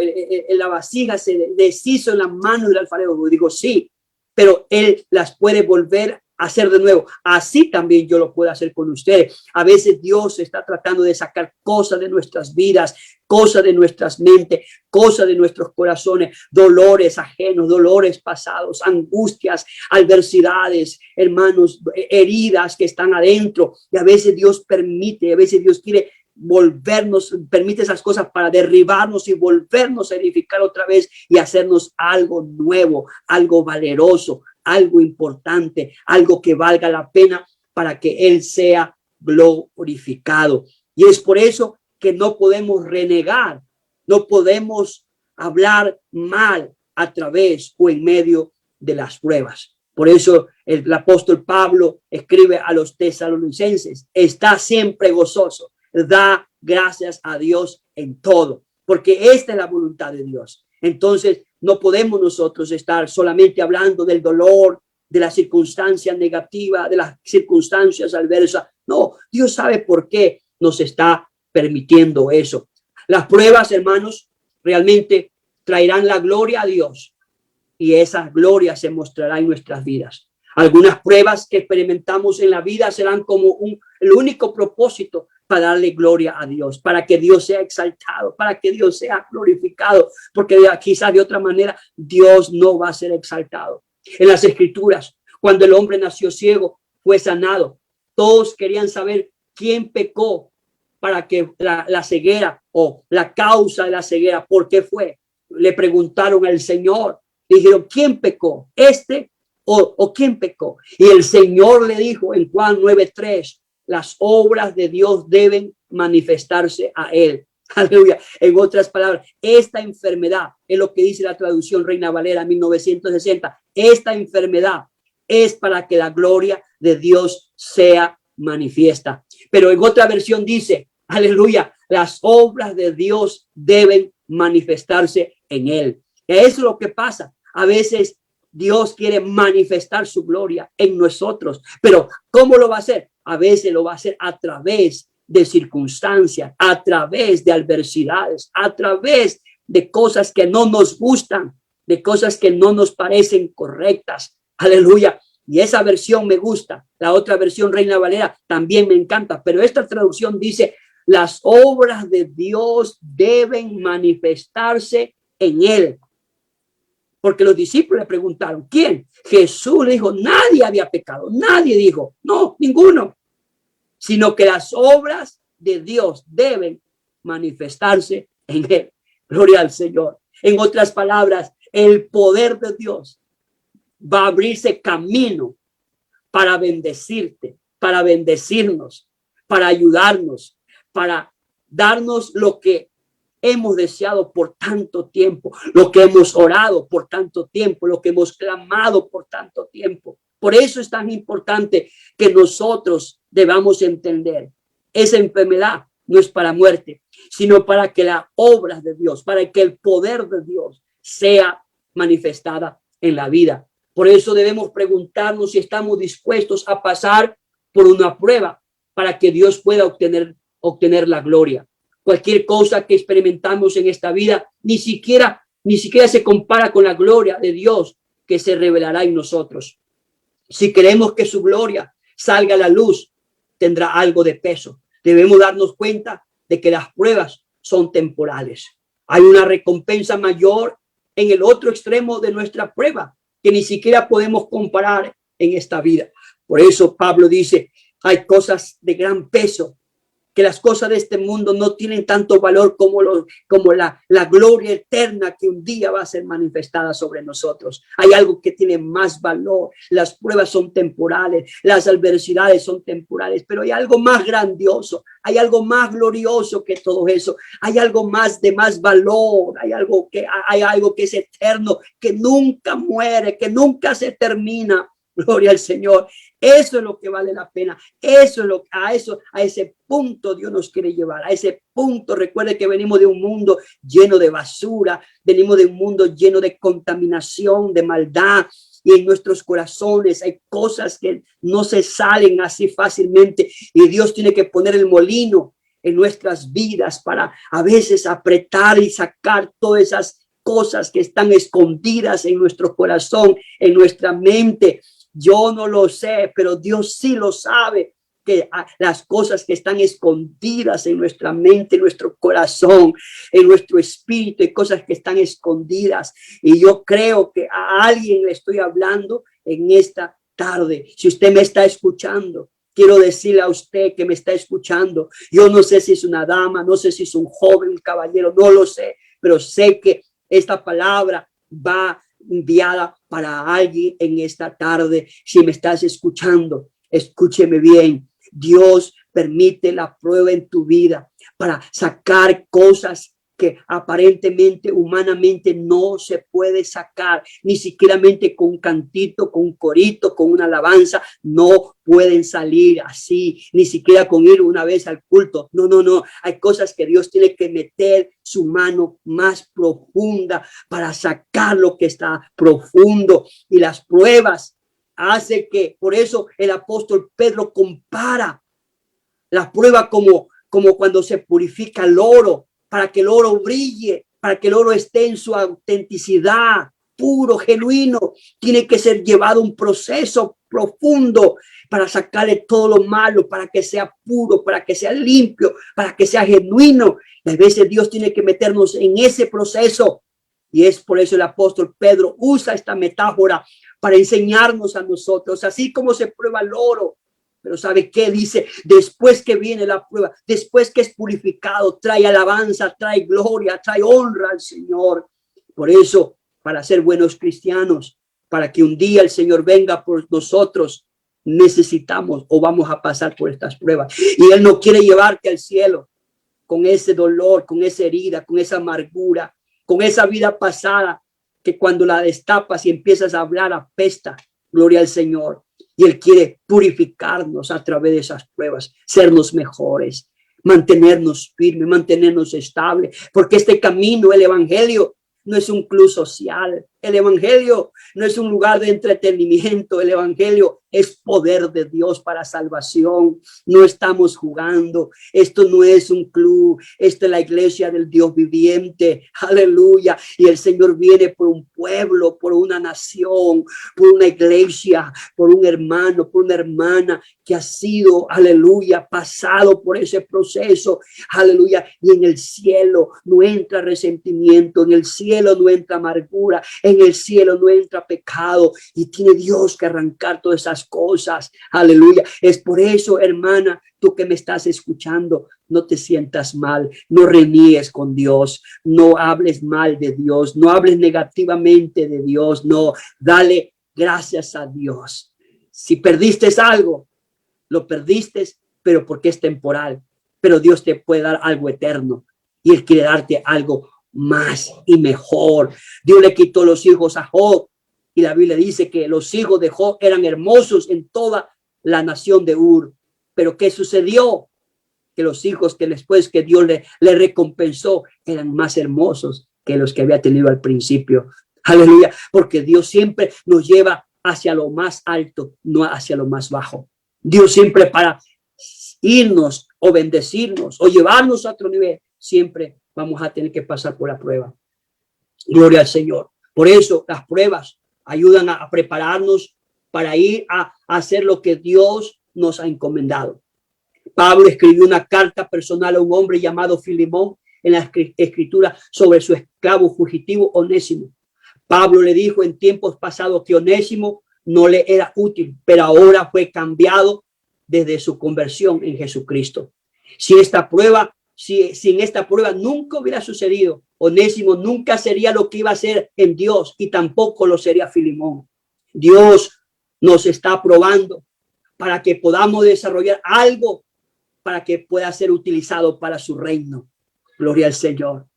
la vasija se deshizo en las manos del alfarero. Yo digo, sí, pero él las puede volver a hacer de nuevo. Así también yo lo puedo hacer con ustedes. A veces Dios está tratando de sacar cosas de nuestras vidas, cosas de nuestras mentes, cosas de nuestros corazones, dolores ajenos, dolores pasados, angustias, adversidades, hermanos, heridas que están adentro. Y a veces Dios permite, a veces Dios quiere volvernos, permite esas cosas para derribarnos y volvernos a edificar otra vez y hacernos algo nuevo, algo valeroso, algo importante, algo que valga la pena para que Él sea glorificado. Y es por eso que no podemos renegar, no podemos hablar mal a través o en medio de las pruebas. Por eso el apóstol Pablo escribe a los tesalonicenses, está siempre gozoso, da gracias a Dios en todo, porque esta es la voluntad de Dios. Entonces no podemos nosotros estar solamente hablando del dolor, de las circunstancias negativas, de las circunstancias adversas. No, Dios sabe por qué nos está permitiendo eso. Las pruebas, hermanos, realmente traerán la gloria a Dios y esa gloria se mostrará en nuestras vidas. Algunas pruebas que experimentamos en la vida serán como el único propósito para darle gloria a Dios, para que Dios sea exaltado, para que Dios sea glorificado, porque quizás de otra manera Dios no va a ser exaltado. En las Escrituras, cuando el hombre nació ciego, fue sanado. Todos querían saber quién pecó para que la ceguera o la causa de la ceguera, ¿por qué fue? Le preguntaron al Señor, dijeron, ¿quién pecó? ¿Este o quién pecó? Y el Señor le dijo en Juan 9:3, las obras de Dios deben manifestarse a él. Aleluya. En otras palabras, esta enfermedad es lo que dice la traducción Reina Valera 1960. Esta enfermedad es para que la gloria de Dios sea manifiesta. Pero en otra versión dice, aleluya, las obras de Dios deben manifestarse en él. Eso es lo que pasa. A veces Dios quiere manifestar su gloria en nosotros, pero ¿cómo lo va a hacer? A veces lo va a hacer a través de circunstancias, a través de adversidades, a través de cosas que no nos gustan, de cosas que no nos parecen correctas. Aleluya. Y esa versión me gusta. La otra versión, Reina Valera, también me encanta. Pero esta traducción dice, las obras de Dios deben manifestarse en él. Porque los discípulos le preguntaron, ¿quién? Jesús le dijo, nadie había pecado. Nadie dijo, no, ninguno. Sino que las obras de Dios deben manifestarse en él. Gloria al Señor. En otras palabras, el poder de Dios va a abrirse camino para bendecirte, para bendecirnos, para ayudarnos, para darnos lo que hemos deseado por tanto tiempo, lo que hemos orado por tanto tiempo, lo que hemos clamado por tanto tiempo. Por eso es tan importante que nosotros debamos entender, esa enfermedad no es para muerte, sino para que las obras de Dios, para que el poder de Dios sea manifestada en la vida. Por eso debemos preguntarnos si estamos dispuestos a pasar por una prueba para que Dios pueda obtener la gloria. Cualquier cosa que experimentamos en esta vida ni siquiera se compara con la gloria de Dios que se revelará en nosotros. Si queremos que su gloria salga a la luz, tendrá algo de peso. Debemos darnos cuenta de que las pruebas son temporales. Hay una recompensa mayor en el otro extremo de nuestra prueba que ni siquiera podemos comparar en esta vida. Por eso Pablo dice, hay cosas de gran peso, que las cosas de este mundo no tienen tanto valor como la gloria eterna que un día va a ser manifestada sobre nosotros. Hay algo que tiene más valor. Las pruebas son temporales, las adversidades son temporales, pero hay algo más grandioso, hay algo más glorioso que todo eso. Hay algo más de más valor, hay algo que es eterno, que nunca muere, que nunca se termina. Gloria al Señor. Eso es lo que vale la pena. Eso es a ese punto Dios nos quiere llevar. A ese punto, recuerde que venimos de un mundo lleno de basura, venimos de un mundo lleno de contaminación, de maldad. Y en nuestros corazones hay cosas que no se salen así fácilmente. Y Dios tiene que poner el molino en nuestras vidas para a veces apretar y sacar todas esas cosas que están escondidas en nuestro corazón, en nuestra mente. Yo no lo sé, pero Dios sí lo sabe, que las cosas que están escondidas en nuestra mente, en nuestro corazón, en nuestro espíritu, hay cosas que están escondidas. Y yo creo que a alguien le estoy hablando en esta tarde. Si usted me está escuchando, quiero decirle a usted que me está escuchando, yo no sé si es una dama, no sé si es un joven, un caballero, no lo sé, pero sé que esta palabra va enviada para alguien en esta tarde. Si me estás escuchando, escúcheme bien. Dios permite la prueba en tu vida para sacar cosas que aparentemente, humanamente no se puede sacar, ni siquiera con un cantito, con un corito, con una alabanza, no pueden salir así, ni siquiera con ir una vez al culto. No, no, no. Hay cosas que Dios tiene que meter su mano más profunda para sacar lo que está profundo. Y las pruebas hace que, por eso el apóstol Pedro compara la prueba como cuando se purifica el oro, para que el oro brille, para que el oro esté en su autenticidad, puro, genuino. Tiene que ser llevado un proceso profundo para sacarle todo lo malo, para que sea puro, para que sea limpio, para que sea genuino. Y a veces Dios tiene que meternos en ese proceso. Y es por eso el apóstol Pedro usa esta metáfora para enseñarnos a nosotros, así como se prueba el oro. Pero ¿sabe qué dice? Después que viene la prueba, después que es purificado, trae alabanza, trae gloria, trae honra al Señor. Por eso, para ser buenos cristianos, para que un día el Señor venga por nosotros, necesitamos o vamos a pasar por estas pruebas. Y Él no quiere llevarte al cielo con ese dolor, con esa herida, con esa amargura, con esa vida pasada que cuando la destapas y empiezas a hablar apesta. Gloria al Señor. Y Él quiere purificarnos a través de esas pruebas, sernos mejores, mantenernos firmes, mantenernos estables, porque este camino, el evangelio, no es un club social. El evangelio no es un lugar de entretenimiento. El evangelio es poder de Dios para salvación. No estamos jugando. Esto no es un club. Esto es la iglesia del Dios viviente. Aleluya. Y el Señor viene por un pueblo, por una nación, por una iglesia, por un hermano, por una hermana que ha sido, aleluya, pasado por ese proceso. Aleluya. Y en el cielo no entra resentimiento. En el cielo no entra amargura. En el cielo no entra pecado, y tiene Dios que arrancar todas esas cosas. Aleluya. Es por eso, hermana, tú que me estás escuchando, no te sientas mal, no reniegues con Dios, no hables mal de Dios, no hables negativamente de Dios, no, dale gracias a Dios. Si perdiste algo, lo perdiste, pero porque es temporal, pero Dios te puede dar algo eterno y Él quiere darte algo más y mejor. Dios le quitó los hijos a Job y la Biblia dice que los hijos de Job eran hermosos en toda la nación de Ur. Pero ¿qué sucedió? Que los hijos que después que Dios le recompensó eran más hermosos que los que había tenido al principio. Aleluya, porque Dios siempre nos lleva hacia lo más alto, no hacia lo más bajo. Dios siempre para irnos o bendecirnos o llevarnos a otro nivel, siempre vamos a tener que pasar por la prueba. Gloria al Señor. Por eso las pruebas ayudan a prepararnos para ir a hacer lo que Dios nos ha encomendado. Pablo escribió una carta personal a un hombre llamado Filemón en la escritura sobre su esclavo fugitivo Onésimo. Pablo le dijo en tiempos pasados que Onésimo no le era útil, pero ahora fue cambiado desde su conversión en Jesucristo. Si en esta prueba nunca hubiera sucedido, Onésimo nunca sería lo que iba a ser en Dios y tampoco lo sería Filemón. Dios nos está probando para que podamos desarrollar algo para que pueda ser utilizado para su reino. Gloria al Señor.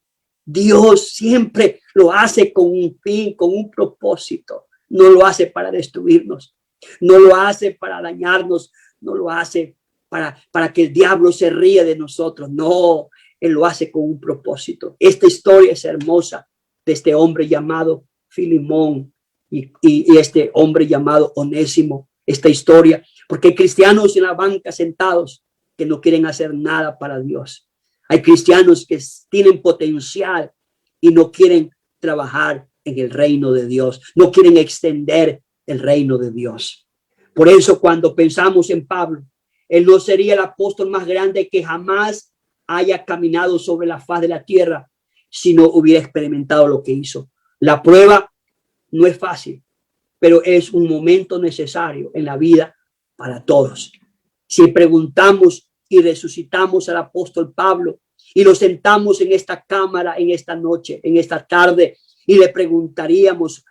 Dios siempre lo hace con un fin, con un propósito. No lo hace para destruirnos. No lo hace para dañarnos, no lo hace para que el diablo se ríe de nosotros. No, Él lo hace con un propósito. Esta historia es hermosa de este hombre llamado Filemón y este hombre llamado Onésimo. Esta historia, porque hay cristianos en la banca sentados que no quieren hacer nada para Dios. Hay cristianos que tienen potencial y no quieren trabajar en el reino de Dios, no quieren extender el reino de Dios. Por eso cuando pensamos en Pablo, él no sería el apóstol más grande que jamás haya caminado sobre la faz de la tierra si no hubiera experimentado lo que hizo. La prueba no es fácil, pero es un momento necesario en la vida para todos. Si preguntamos y resucitamos al apóstol Pablo y lo sentamos en esta cámara, en esta noche, en esta tarde, y le preguntaríamos,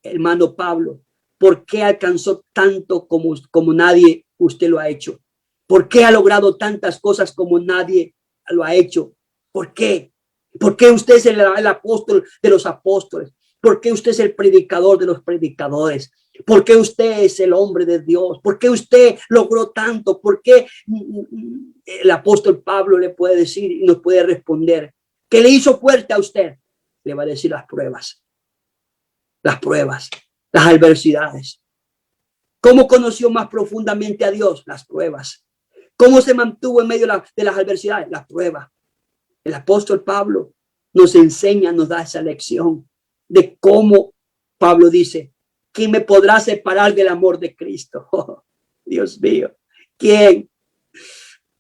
hermano Pablo, ¿por qué alcanzó tanto como nadie usted lo ha hecho? ¿Por qué ha logrado tantas cosas como nadie lo ha hecho? ¿Por qué? ¿Por qué usted es el apóstol de los apóstoles? ¿Por qué usted es el predicador de los predicadores? ¿Por qué usted es el hombre de Dios? ¿Por qué usted logró tanto? ¿Por qué el apóstol Pablo le puede decir y nos puede responder? ¿Qué le hizo fuerte a usted? Le va a decir las pruebas, las adversidades. ¿Cómo conoció más profundamente a Dios? Las pruebas. ¿Cómo se mantuvo en medio de las adversidades? Las pruebas. El apóstol Pablo nos enseña, nos da esa lección de cómo Pablo dice, ¿quién me podrá separar del amor de Cristo? Oh, Dios mío, ¿quién?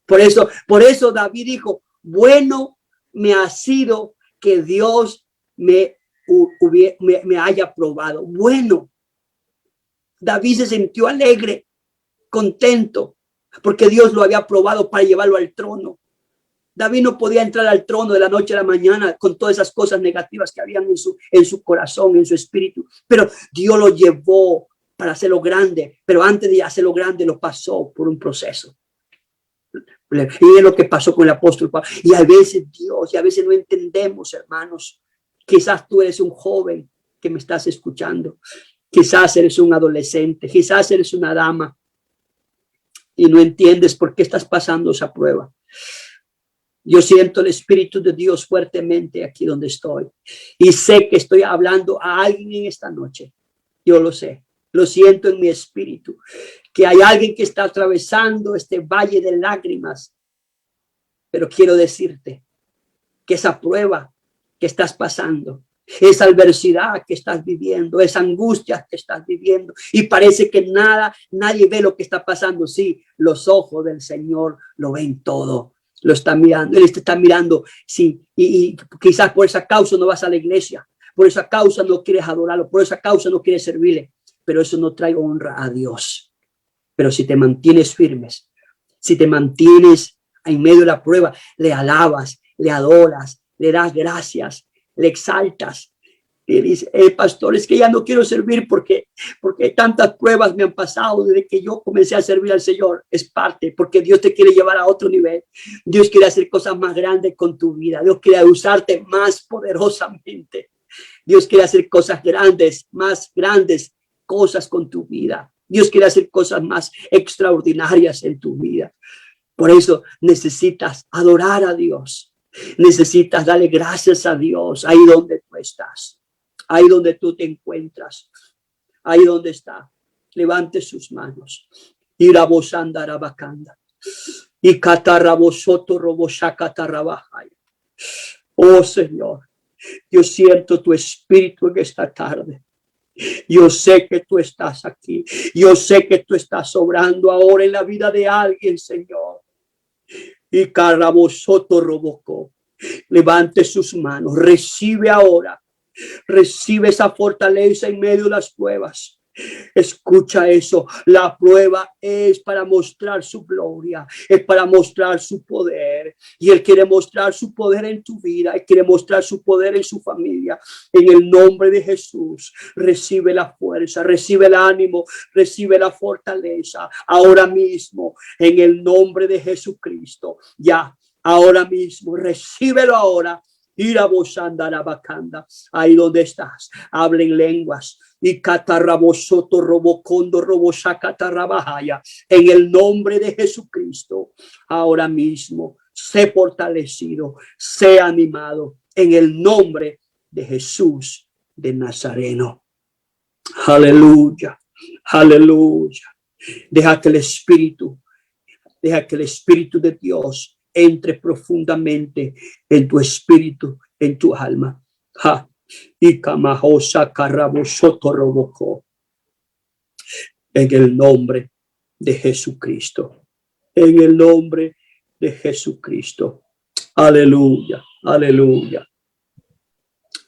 Por eso David dijo, bueno me ha sido que Dios me haya probado. Bueno, David se sintió alegre, contento, porque Dios lo había probado para llevarlo al trono. David no podía entrar al trono de la noche a la mañana con todas esas cosas negativas que habían en su corazón, en su espíritu. Pero Dios lo llevó para hacerlo grande. Pero antes de hacerlo grande, lo pasó por un proceso. Y es lo que pasó con el apóstol Pablo. Y a veces Dios, y a veces no entendemos, hermanos. Quizás tú eres un joven que me estás escuchando. Quizás eres un adolescente. Quizás eres una dama. Y no entiendes por qué estás pasando esa prueba. Yo siento el Espíritu de Dios fuertemente aquí donde estoy. Y sé que estoy hablando a alguien en esta noche. Yo lo sé. Lo siento en mi espíritu. Que hay alguien que está atravesando este valle de lágrimas. Pero quiero decirte que esa prueba que estás pasando, esa adversidad que estás viviendo, esa angustia que estás viviendo, y parece que nadie ve lo que está pasando. Sí, los ojos del Señor lo ven todo. Lo está mirando, Él te está mirando, sí, y quizás por esa causa no vas a la iglesia, por esa causa no quieres adorarlo, por esa causa no quieres servirle, pero eso no trae honra a Dios. Pero si te mantienes firmes, si te mantienes en medio de la prueba, le alabas, le adoras, le das gracias, le exaltas. Y dice, pastor, es que ya no quiero servir porque tantas pruebas me han pasado desde que yo comencé a servir al Señor. Es parte, porque Dios te quiere llevar a otro nivel. Dios quiere hacer cosas más grandes con tu vida. Dios quiere usarte más poderosamente. Dios quiere hacer cosas grandes, más grandes cosas con tu vida. Dios quiere hacer cosas más extraordinarias en tu vida. Por eso necesitas adorar a Dios. Necesitas darle gracias a Dios ahí donde tú estás. Ahí donde tú te encuentras, ahí donde está, levante sus manos. Y la voz andará bacanda. Y catarabosoto roboshacatarabajaya. Oh Señor, yo siento tu espíritu en esta tarde. Yo sé que tú estás aquí. Yo sé que tú estás obrando ahora en la vida de alguien, Señor. Y carabosoto robocó. Levante sus manos, recibe ahora. Recibe esa fortaleza en medio de las pruebas. Escucha eso. La prueba es para mostrar su gloria, es para mostrar su poder. Y Él quiere mostrar su poder en tu vida. Él quiere mostrar su poder en su familia. En el nombre de Jesús, recibe la fuerza, recibe el ánimo, recibe la fortaleza. Ahora mismo, en el nombre de Jesucristo. Ya, ahora mismo, recíbelo ahora. Ahí donde estás, hablen lenguas. Y catarrabosoto robocondo robosacatarrabajaya. En el nombre de Jesucristo, ahora mismo, sé fortalecido, sé animado. En el nombre de Jesús de Nazareno. Aleluya, aleluya. Deja que el Espíritu de Dios entre profundamente en tu espíritu, en tu alma. Ja. Y camajosa carrabosoto robocó. En el nombre de Jesucristo. En el nombre de Jesucristo. Aleluya, aleluya,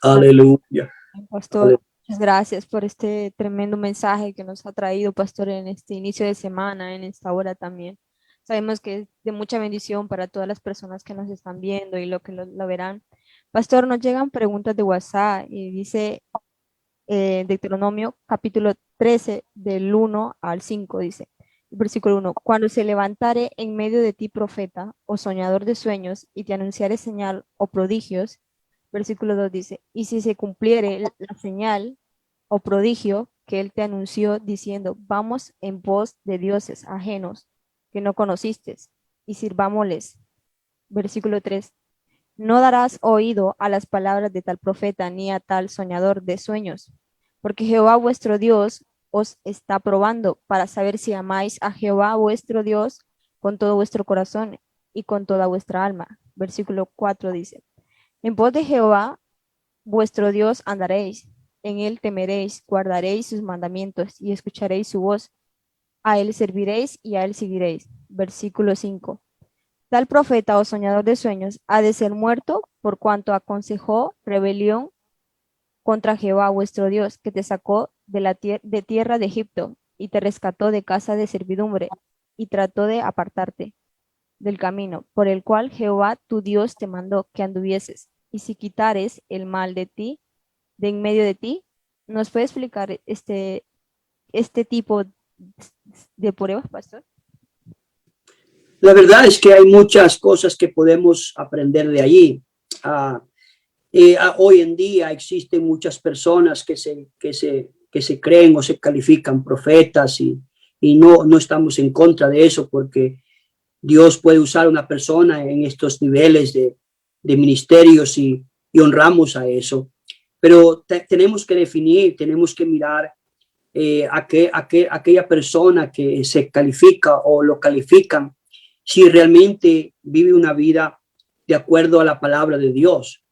aleluya. Pastor, Aleluya. muchas gracias por este tremendo mensaje que nos ha traído, Pastor, en este inicio de semana, en esta hora también. Sabemos que es de mucha bendición para todas las personas que nos están viendo y lo que lo verán. Pastor, nos llegan preguntas de WhatsApp y dice Deuteronomio capítulo 13 del 1 al 5, dice, versículo 1, cuando se levantare en medio de ti profeta o soñador de sueños y te anunciare señal o prodigios, versículo 2 dice, y si se cumpliere la señal o prodigio que él te anunció diciendo, vamos en pos de dioses ajenos que no conociste y sirvámosles. Versículo 3, no darás oído a las palabras de tal profeta ni a tal soñador de sueños, porque Jehová vuestro Dios os está probando para saber si amáis a Jehová vuestro Dios con todo vuestro corazón y con toda vuestra alma. Versículo 4 dice, en pos de Jehová vuestro Dios andaréis, en él temeréis, guardaréis sus mandamientos y escucharéis su voz. A él serviréis y a él seguiréis. Versículo 5. Tal profeta o soñador de sueños ha de ser muerto por cuanto aconsejó rebelión contra Jehová vuestro Dios, que te sacó de tierra de Egipto y te rescató de casa de servidumbre y trató de apartarte del camino por el cual Jehová tu Dios te mandó que anduvieses. Y si quitares el mal de ti, de en medio de ti, ¿nos puede explicar este tipo de pruebas, pastor? La verdad es que hay muchas cosas que podemos aprender de allí. Hoy en día existen muchas personas que se creen o se califican profetas y no estamos en contra de eso, porque Dios puede usar a una persona en estos niveles de ministerios y honramos a eso. Pero tenemos que definir, tenemos que mirar aquella persona que se califica o lo califican, si realmente vive una vida de acuerdo a la palabra de Dios.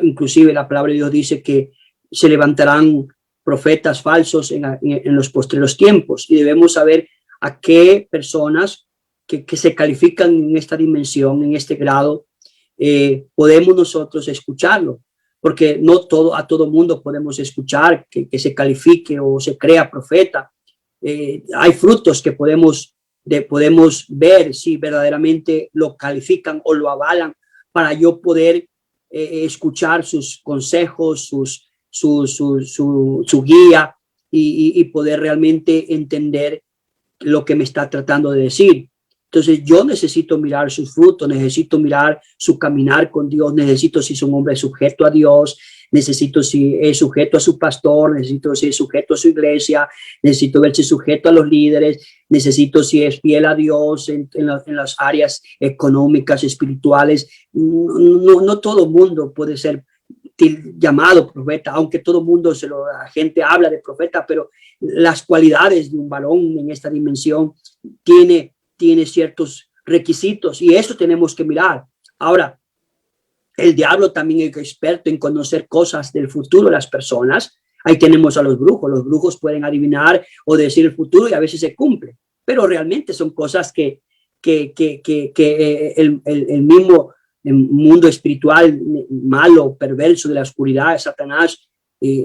Inclusive la palabra de Dios dice que se levantarán profetas falsos en los postreros tiempos, y debemos saber a qué personas que se califican en esta dimensión, en este grado, podemos nosotros escucharlo, porque no a todo mundo podemos escuchar que se califique o se crea profeta. Hay frutos que podemos ver si verdaderamente lo califican o lo avalan, para yo poder escuchar sus consejos, su guía y poder realmente entender lo que me está tratando de decir. Entonces yo necesito mirar sus frutos, necesito mirar su caminar con Dios, necesito si es un hombre sujeto a Dios, necesito si es sujeto a su pastor, necesito si es sujeto a su iglesia, necesito ver si es sujeto a los líderes, necesito si es fiel a Dios en las áreas económicas, espirituales. No todo el mundo puede ser llamado profeta, aunque todo el mundo la gente habla de profeta, pero las cualidades de un varón en esta dimensión tiene ciertos requisitos, y eso tenemos que mirar. Ahora, el diablo también es experto en conocer cosas del futuro de las personas. Ahí tenemos a los brujos pueden adivinar o decir el futuro y a veces se cumple, pero realmente son cosas que el mismo mundo espiritual malo, perverso de la oscuridad, Satanás,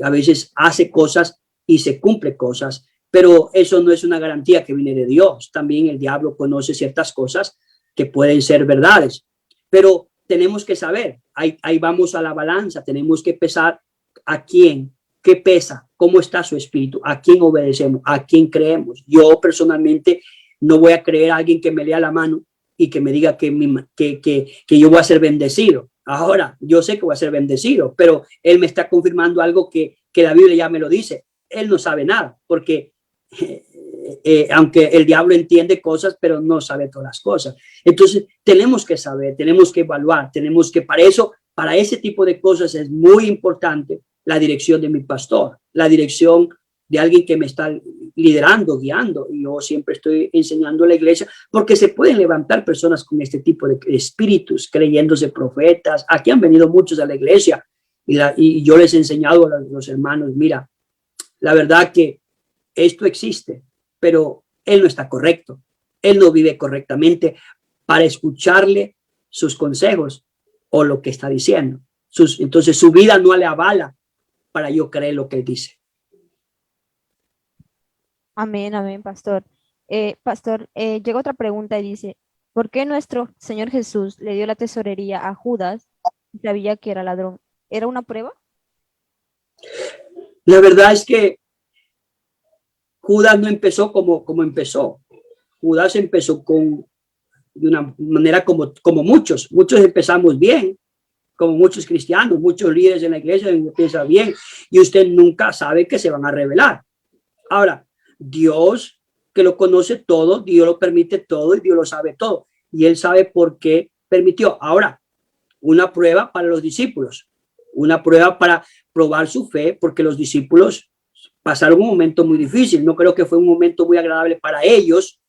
a veces hace cosas y se cumple cosas. Pero eso no es una garantía que viene de Dios. También el diablo conoce ciertas cosas que pueden ser verdades. Pero tenemos que saber, ahí vamos a la balanza, tenemos que pesar a quién, qué pesa, cómo está su espíritu, a quién obedecemos, a quién creemos. Yo personalmente no voy a creer a alguien que me lea la mano y que me diga que yo voy a ser bendecido. Ahora, yo sé que voy a ser bendecido, pero él me está confirmando algo que la Biblia ya me lo dice. Él no sabe nada, porque aunque el diablo entiende cosas, pero no sabe todas las cosas. Entonces, tenemos que saber, tenemos que evaluar, tenemos que, para ese tipo de cosas es muy importante la dirección de mi pastor, la dirección de alguien que me está liderando, guiando. Y yo siempre estoy enseñando a la iglesia, porque se pueden levantar personas con este tipo de espíritus, creyéndose profetas. Aquí han venido muchos a la iglesia y yo les he enseñado a los hermanos, mira, la verdad que esto existe, pero él no está correcto. Él no vive correctamente para escucharle sus consejos o lo que está diciendo. Entonces su vida no le avala para yo creer lo que él dice. Amén, amén, pastor. Pastor, llega otra pregunta y dice, ¿por qué nuestro Señor Jesús le dio la tesorería a Judas y sabía que era ladrón? ¿Era una prueba? La verdad es que Judas no empezó como empezó. Judas empezó de una manera como muchos empezamos bien, como muchos cristianos, muchos líderes en la iglesia empiezan bien, y usted nunca sabe que se van a revelar. Ahora, Dios, que lo conoce todo, Dios lo permite todo y Dios lo sabe todo. Y él sabe por qué permitió. Ahora, una prueba para los discípulos, una prueba para probar su fe, porque los discípulos pasaron un momento muy difícil. No creo que fue un momento muy agradable para ellos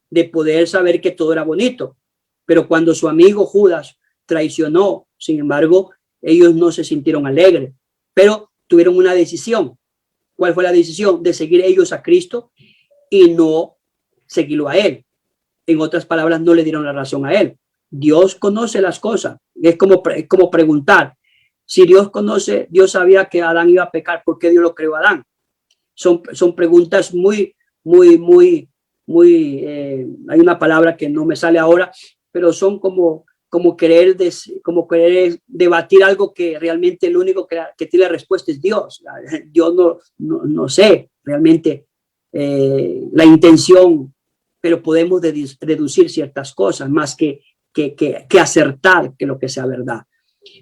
de poder saber que todo era bonito. Pero cuando su amigo Judas traicionó, sin embargo, ellos no se sintieron alegres, pero tuvieron una decisión. ¿Cuál fue la decisión? De seguir ellos a Cristo y no seguirlo a él. En otras palabras, no le dieron la razón a él. Dios conoce las cosas. Es como preguntar, si Dios conoce, Dios sabía que Adán iba a pecar, ¿por qué Dios lo creó a Adán? Son preguntas muy, hay una palabra que no me sale ahora, pero son como querer debatir algo que realmente el único que tiene la respuesta es Dios. Yo no sé realmente la intención, pero podemos deducir ciertas cosas más que acertar que lo que sea verdad.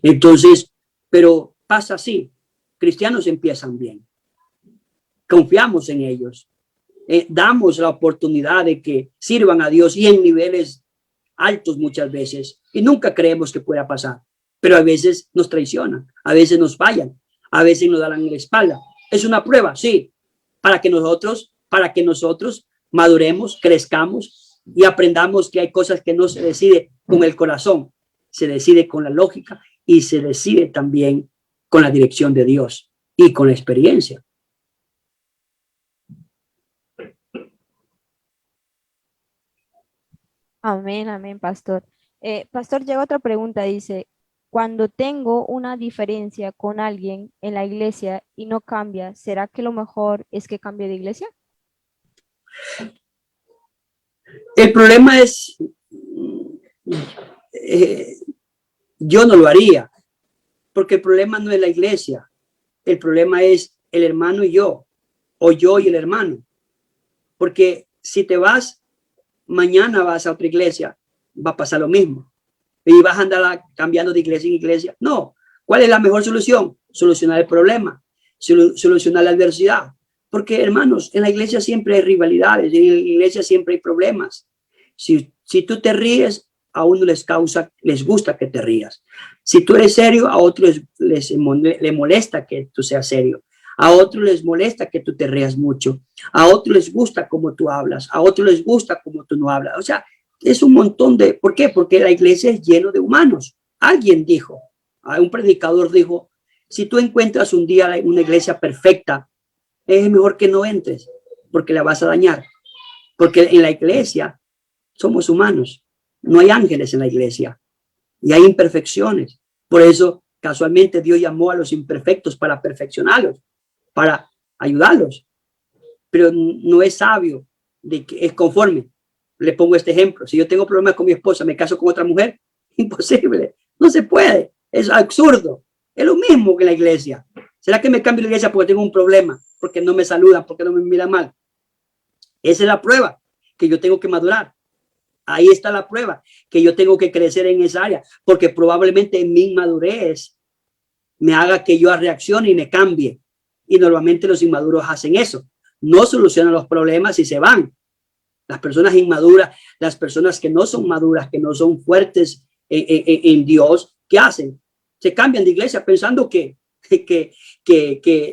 Entonces, pero pasa así. Cristianos empiezan bien. Confiamos en ellos. Damos la oportunidad de que sirvan a Dios y en niveles altos muchas veces, y nunca creemos que pueda pasar, pero a veces nos traicionan, a veces nos fallan, a veces nos dan la espalda. Es una prueba, sí, para que nosotros maduremos, crezcamos y aprendamos que hay cosas que no se decide con el corazón, se decide con la lógica y se decide también con la dirección de Dios y con la experiencia. Amén, amén, pastor. Pastor, llega otra pregunta, dice, cuando tengo una diferencia con alguien en la iglesia y no cambia, ¿será que lo mejor es que cambie de iglesia? El problema es, yo no lo haría, porque el problema no es la iglesia, el problema es el hermano y yo, o yo y el hermano, porque si te vas, mañana vas a otra iglesia, va a pasar lo mismo. Y vas a andar cambiando de iglesia en iglesia. No. ¿Cuál es la mejor solución? Solucionar el problema, solucionar la adversidad. Porque, hermanos, en la iglesia siempre hay rivalidades, en la iglesia siempre hay problemas. Si tú te ríes, a uno les gusta que te rías. Si tú eres serio, a otros les molesta que tú seas serio. A otros les molesta que tú te rías mucho. A otros les gusta cómo tú hablas. A otros les gusta cómo tú no hablas. O sea, es un montón de... ¿Por qué? Porque la iglesia es lleno de humanos. Alguien dijo, un predicador dijo, si tú encuentras un día una iglesia perfecta, es mejor que no entres, porque la vas a dañar. Porque en la iglesia somos humanos. No hay ángeles en la iglesia. Y hay imperfecciones. Por eso, casualmente, Dios llamó a los imperfectos para perfeccionarlos, para ayudarlos, pero no es sabio de que es conforme. Le pongo este ejemplo: si yo tengo problemas con mi esposa, me caso con otra mujer, imposible, no se puede, es absurdo. Es lo mismo que en la iglesia. ¿Será que me cambio de iglesia porque tengo un problema, porque no me saludan, porque no me miran mal? Esa es la prueba que yo tengo que madurar. Ahí está la prueba, que yo tengo que crecer en esa área, porque probablemente en mi inmadurez me haga que yo reaccione y me cambie. Y normalmente los inmaduros hacen eso. No solucionan los problemas y se van. Las personas inmaduras, las personas que no son maduras, que no son fuertes en Dios, ¿qué hacen? Se cambian de iglesia pensando que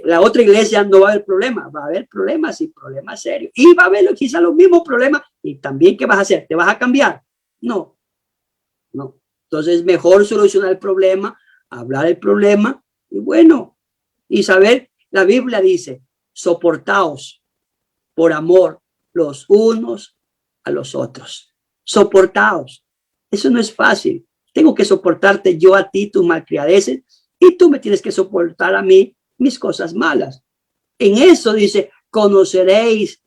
la otra iglesia no va a haber problemas. Va a haber problemas y problemas serios. Y va a haber quizá los mismos problemas. Y también, ¿qué vas a hacer? ¿Te vas a cambiar? No. Entonces, mejor solucionar el problema, hablar el problema y bueno, y saber, la Biblia dice, soportaos por amor los unos a los otros. Soportaos. Eso no es fácil. Tengo que soportarte yo a ti, tus malcriadeces, y tú me tienes que soportar a mí mis cosas malas. En eso dice, conoceréis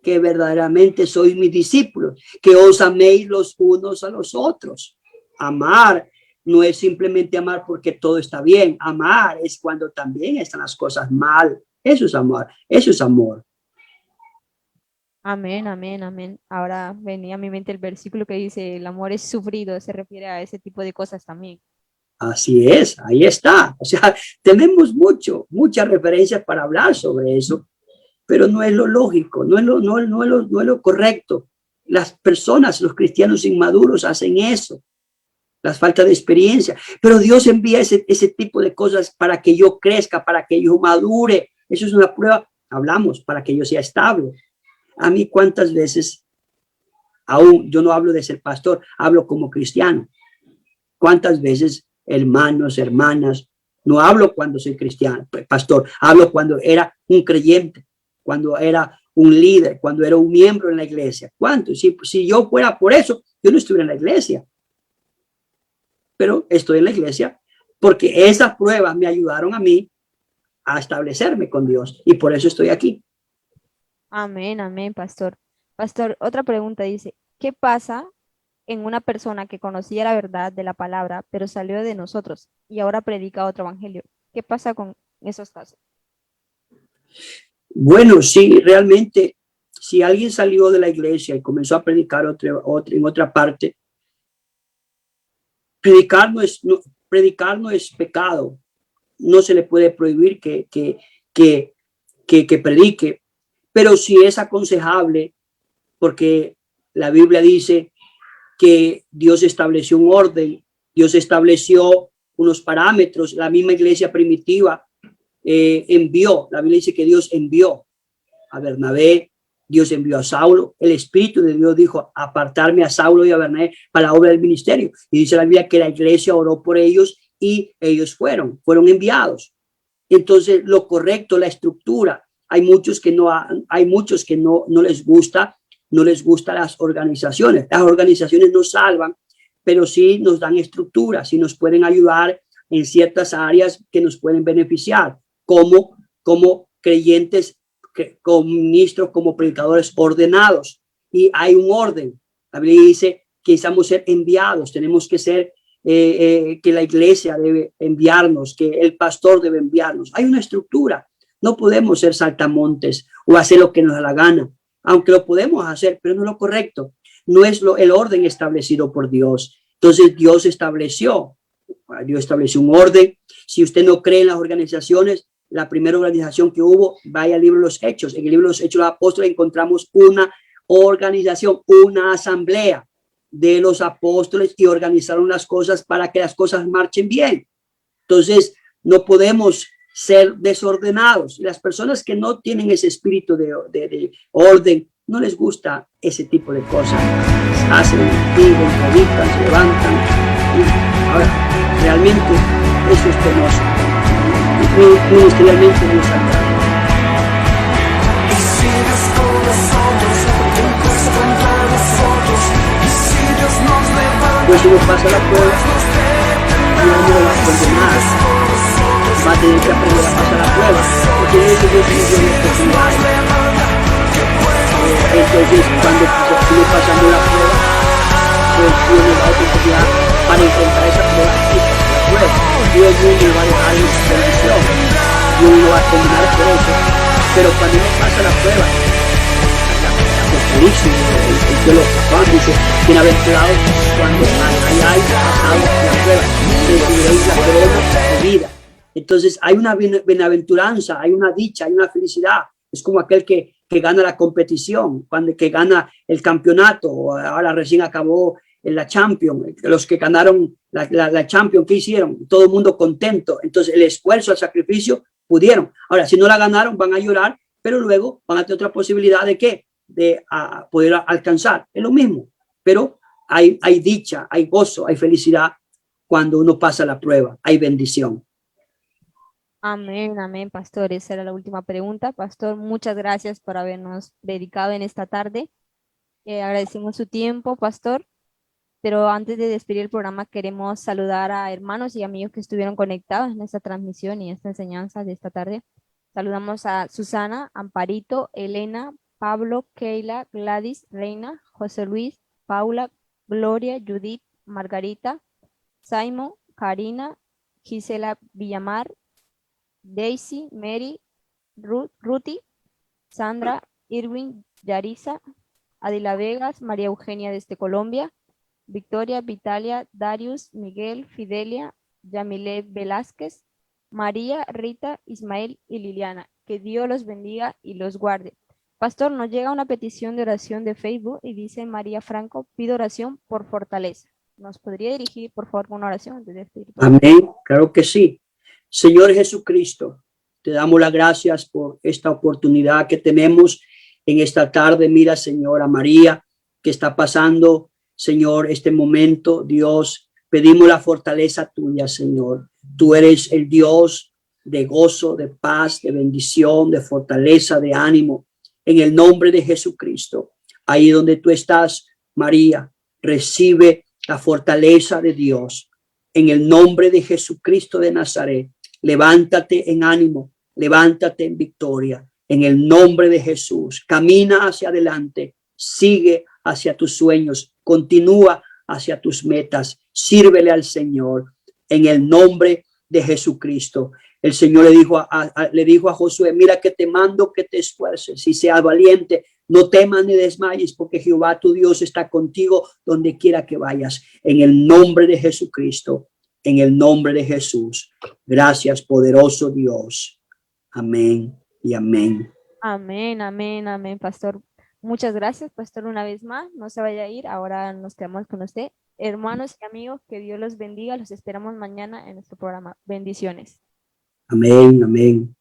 que verdaderamente sois mis discípulos, que os améis los unos a los otros. Amar no es simplemente amar porque todo está bien. Amar es cuando también están las cosas mal. Eso es amor. Eso es amor. Amén, amén, amén. Ahora venía a mi mente el versículo que dice, el amor es sufrido, se refiere a ese tipo de cosas también. Así es, ahí está. O sea, tenemos muchas referencias para hablar sobre eso, pero no es lo lógico, no es lo correcto. Las personas, los cristianos inmaduros hacen eso, las faltas de experiencia, pero Dios envía ese tipo de cosas para que yo crezca, para que yo madure. Eso es una prueba, hablamos, para que yo sea estable. A mí cuántas veces, aún yo no hablo de ser pastor, hablo como cristiano. ¿Cuántas veces, hermanos, hermanas, no hablo cuando soy cristiano, pastor, hablo cuando era un creyente, cuando era un líder, cuando era un miembro en la iglesia? ¿Cuántos? Si yo fuera por eso, yo no estuviera en la iglesia. Pero estoy en la iglesia porque esas pruebas me ayudaron a mí a establecerme con Dios y por eso estoy aquí. Amén, amén, pastor. Pastor, otra pregunta dice, ¿qué pasa en una persona que conocía la verdad de la palabra, pero salió de nosotros y ahora predica otro evangelio? ¿Qué pasa con esos casos? Bueno, sí, realmente, si alguien salió de la iglesia y comenzó a predicar en otra parte, predicar no es pecado. No se le puede prohibir que predique, pero sí es aconsejable, porque la Biblia dice que Dios estableció un orden, Dios estableció unos parámetros. La misma iglesia primitiva envió, la Biblia dice que Dios envió a Bernabé, Dios envió a Saulo. El Espíritu de Dios dijo, apartarme a Saulo y a Bernabé para la obra del ministerio. Y dice la Biblia que la iglesia oró por ellos y ellos fueron enviados. Entonces, lo correcto, la estructura, hay muchos que no les gusta las organizaciones. Las organizaciones nos salvan, pero sí nos dan estructura, sí nos pueden ayudar en ciertas áreas que nos pueden beneficiar, como creyentes, como ministros, como predicadores ordenados. Y hay un orden. La Biblia dice que necesitamos ser enviados, tenemos que ser, que la iglesia debe enviarnos, que el pastor debe enviarnos. Hay una estructura. No podemos ser saltamontes o hacer lo que nos da la gana, aunque lo podemos hacer, pero no es lo correcto. No es el orden establecido por Dios. Entonces Dios estableció un orden. Si usted no cree en las organizaciones, la primera organización que hubo, vaya al libro de los Hechos. En el libro de los Hechos de los Apóstoles encontramos una organización, una asamblea de los apóstoles y organizaron las cosas para que las cosas marchen bien. Entonces no podemos ser desordenados. Y las personas que no tienen ese espíritu de orden, no les gusta ese tipo de cosas. Hacen, viven, predican, se levantan. Y ahora, realmente eso es penoso. Ministerialmente no está claro. Y si Dios con nosotros, entonces contra nosotros. Y si Dios nos levanta, pues si nos pasa la prueba, no nos va a condenar. Va a tener que aprender a pasar la prueba, porque Dios nos dio oportunidades. Entonces, cuando sigue pasando la prueba, pues Dios nos da oportunidad para enfrentar esa prueba y pasar la prueba. Dios no nos va a dejar en su bendición, Dios no va a condenar por eso, pero cuando uno pasa la prueba, felices. El pueblo dice, bienaventurados cuando hayáis pasado la prueba, recibiréis la corona de vida. Entonces hay una bienaventuranza, hay una dicha, hay una felicidad. Es como aquel que gana la competición, que gana el campeonato. Ahora recién acabó la Champions, los que ganaron la Champions, ¿qué hicieron? Todo el mundo contento. Entonces el esfuerzo, el sacrificio, pudieron. Ahora, si no la ganaron, van a llorar, pero luego van a tener otra posibilidad de ¿qué? De poder alcanzar. Es lo mismo, pero hay dicha, hay gozo, hay felicidad cuando uno pasa la prueba, hay bendición. Amén, amén, pastor. Esa era la última pregunta. Pastor, muchas gracias por habernos predicado en esta tarde. Agradecemos su tiempo, pastor. Pero antes de despedir el programa, queremos saludar a hermanos y amigos que estuvieron conectados en esta transmisión y esta enseñanza de esta tarde. Saludamos a Susana, Amparito, Elena, Pablo, Keila, Gladys, Reina, José Luis, Paula, Gloria, Judith, Margarita, Simon, Karina, Gisela Villamar, Daisy, Mary, Ruti, Sandra, Irwin, Yarisa, Adila Vegas, María Eugenia desde Colombia, Victoria, Vitalia, Darius, Miguel, Fidelia, Yamile Velázquez, María, Rita, Ismael y Liliana. Que Dios los bendiga y los guarde. Pastor, nos llega una petición de oración de Facebook y dice María Franco, pido oración por fortaleza. ¿Nos podría dirigir, por favor, con una oración? Amén, claro que sí. Señor Jesucristo, te damos las gracias por esta oportunidad que tenemos en esta tarde. Mira, Señora María, que está pasando, Señor, este momento. Dios, pedimos la fortaleza tuya, Señor. Tú eres el Dios de gozo, de paz, de bendición, de fortaleza, de ánimo. En el nombre de Jesucristo, ahí donde tú estás, María, recibe la fortaleza de Dios. En el nombre de Jesucristo de Nazaret, levántate en ánimo, levántate en victoria. En el nombre de Jesús, camina hacia adelante, sigue hacia tus sueños, continúa hacia tus metas, sírvele al Señor. En el nombre de Jesucristo. El Señor le dijo a Josué, mira que te mando que te esfuerces y seas valiente. No temas ni desmayes, porque Jehová tu Dios está contigo donde quiera que vayas. En el nombre de Jesucristo, en el nombre de Jesús. Gracias, poderoso Dios. Amén y amén. Amén, amén, amén, pastor. Muchas gracias, pastor, una vez más. No se vaya a ir, ahora nos quedamos con usted. Hermanos y amigos, que Dios los bendiga. Los esperamos mañana en nuestro programa. Bendiciones. Amén, amén.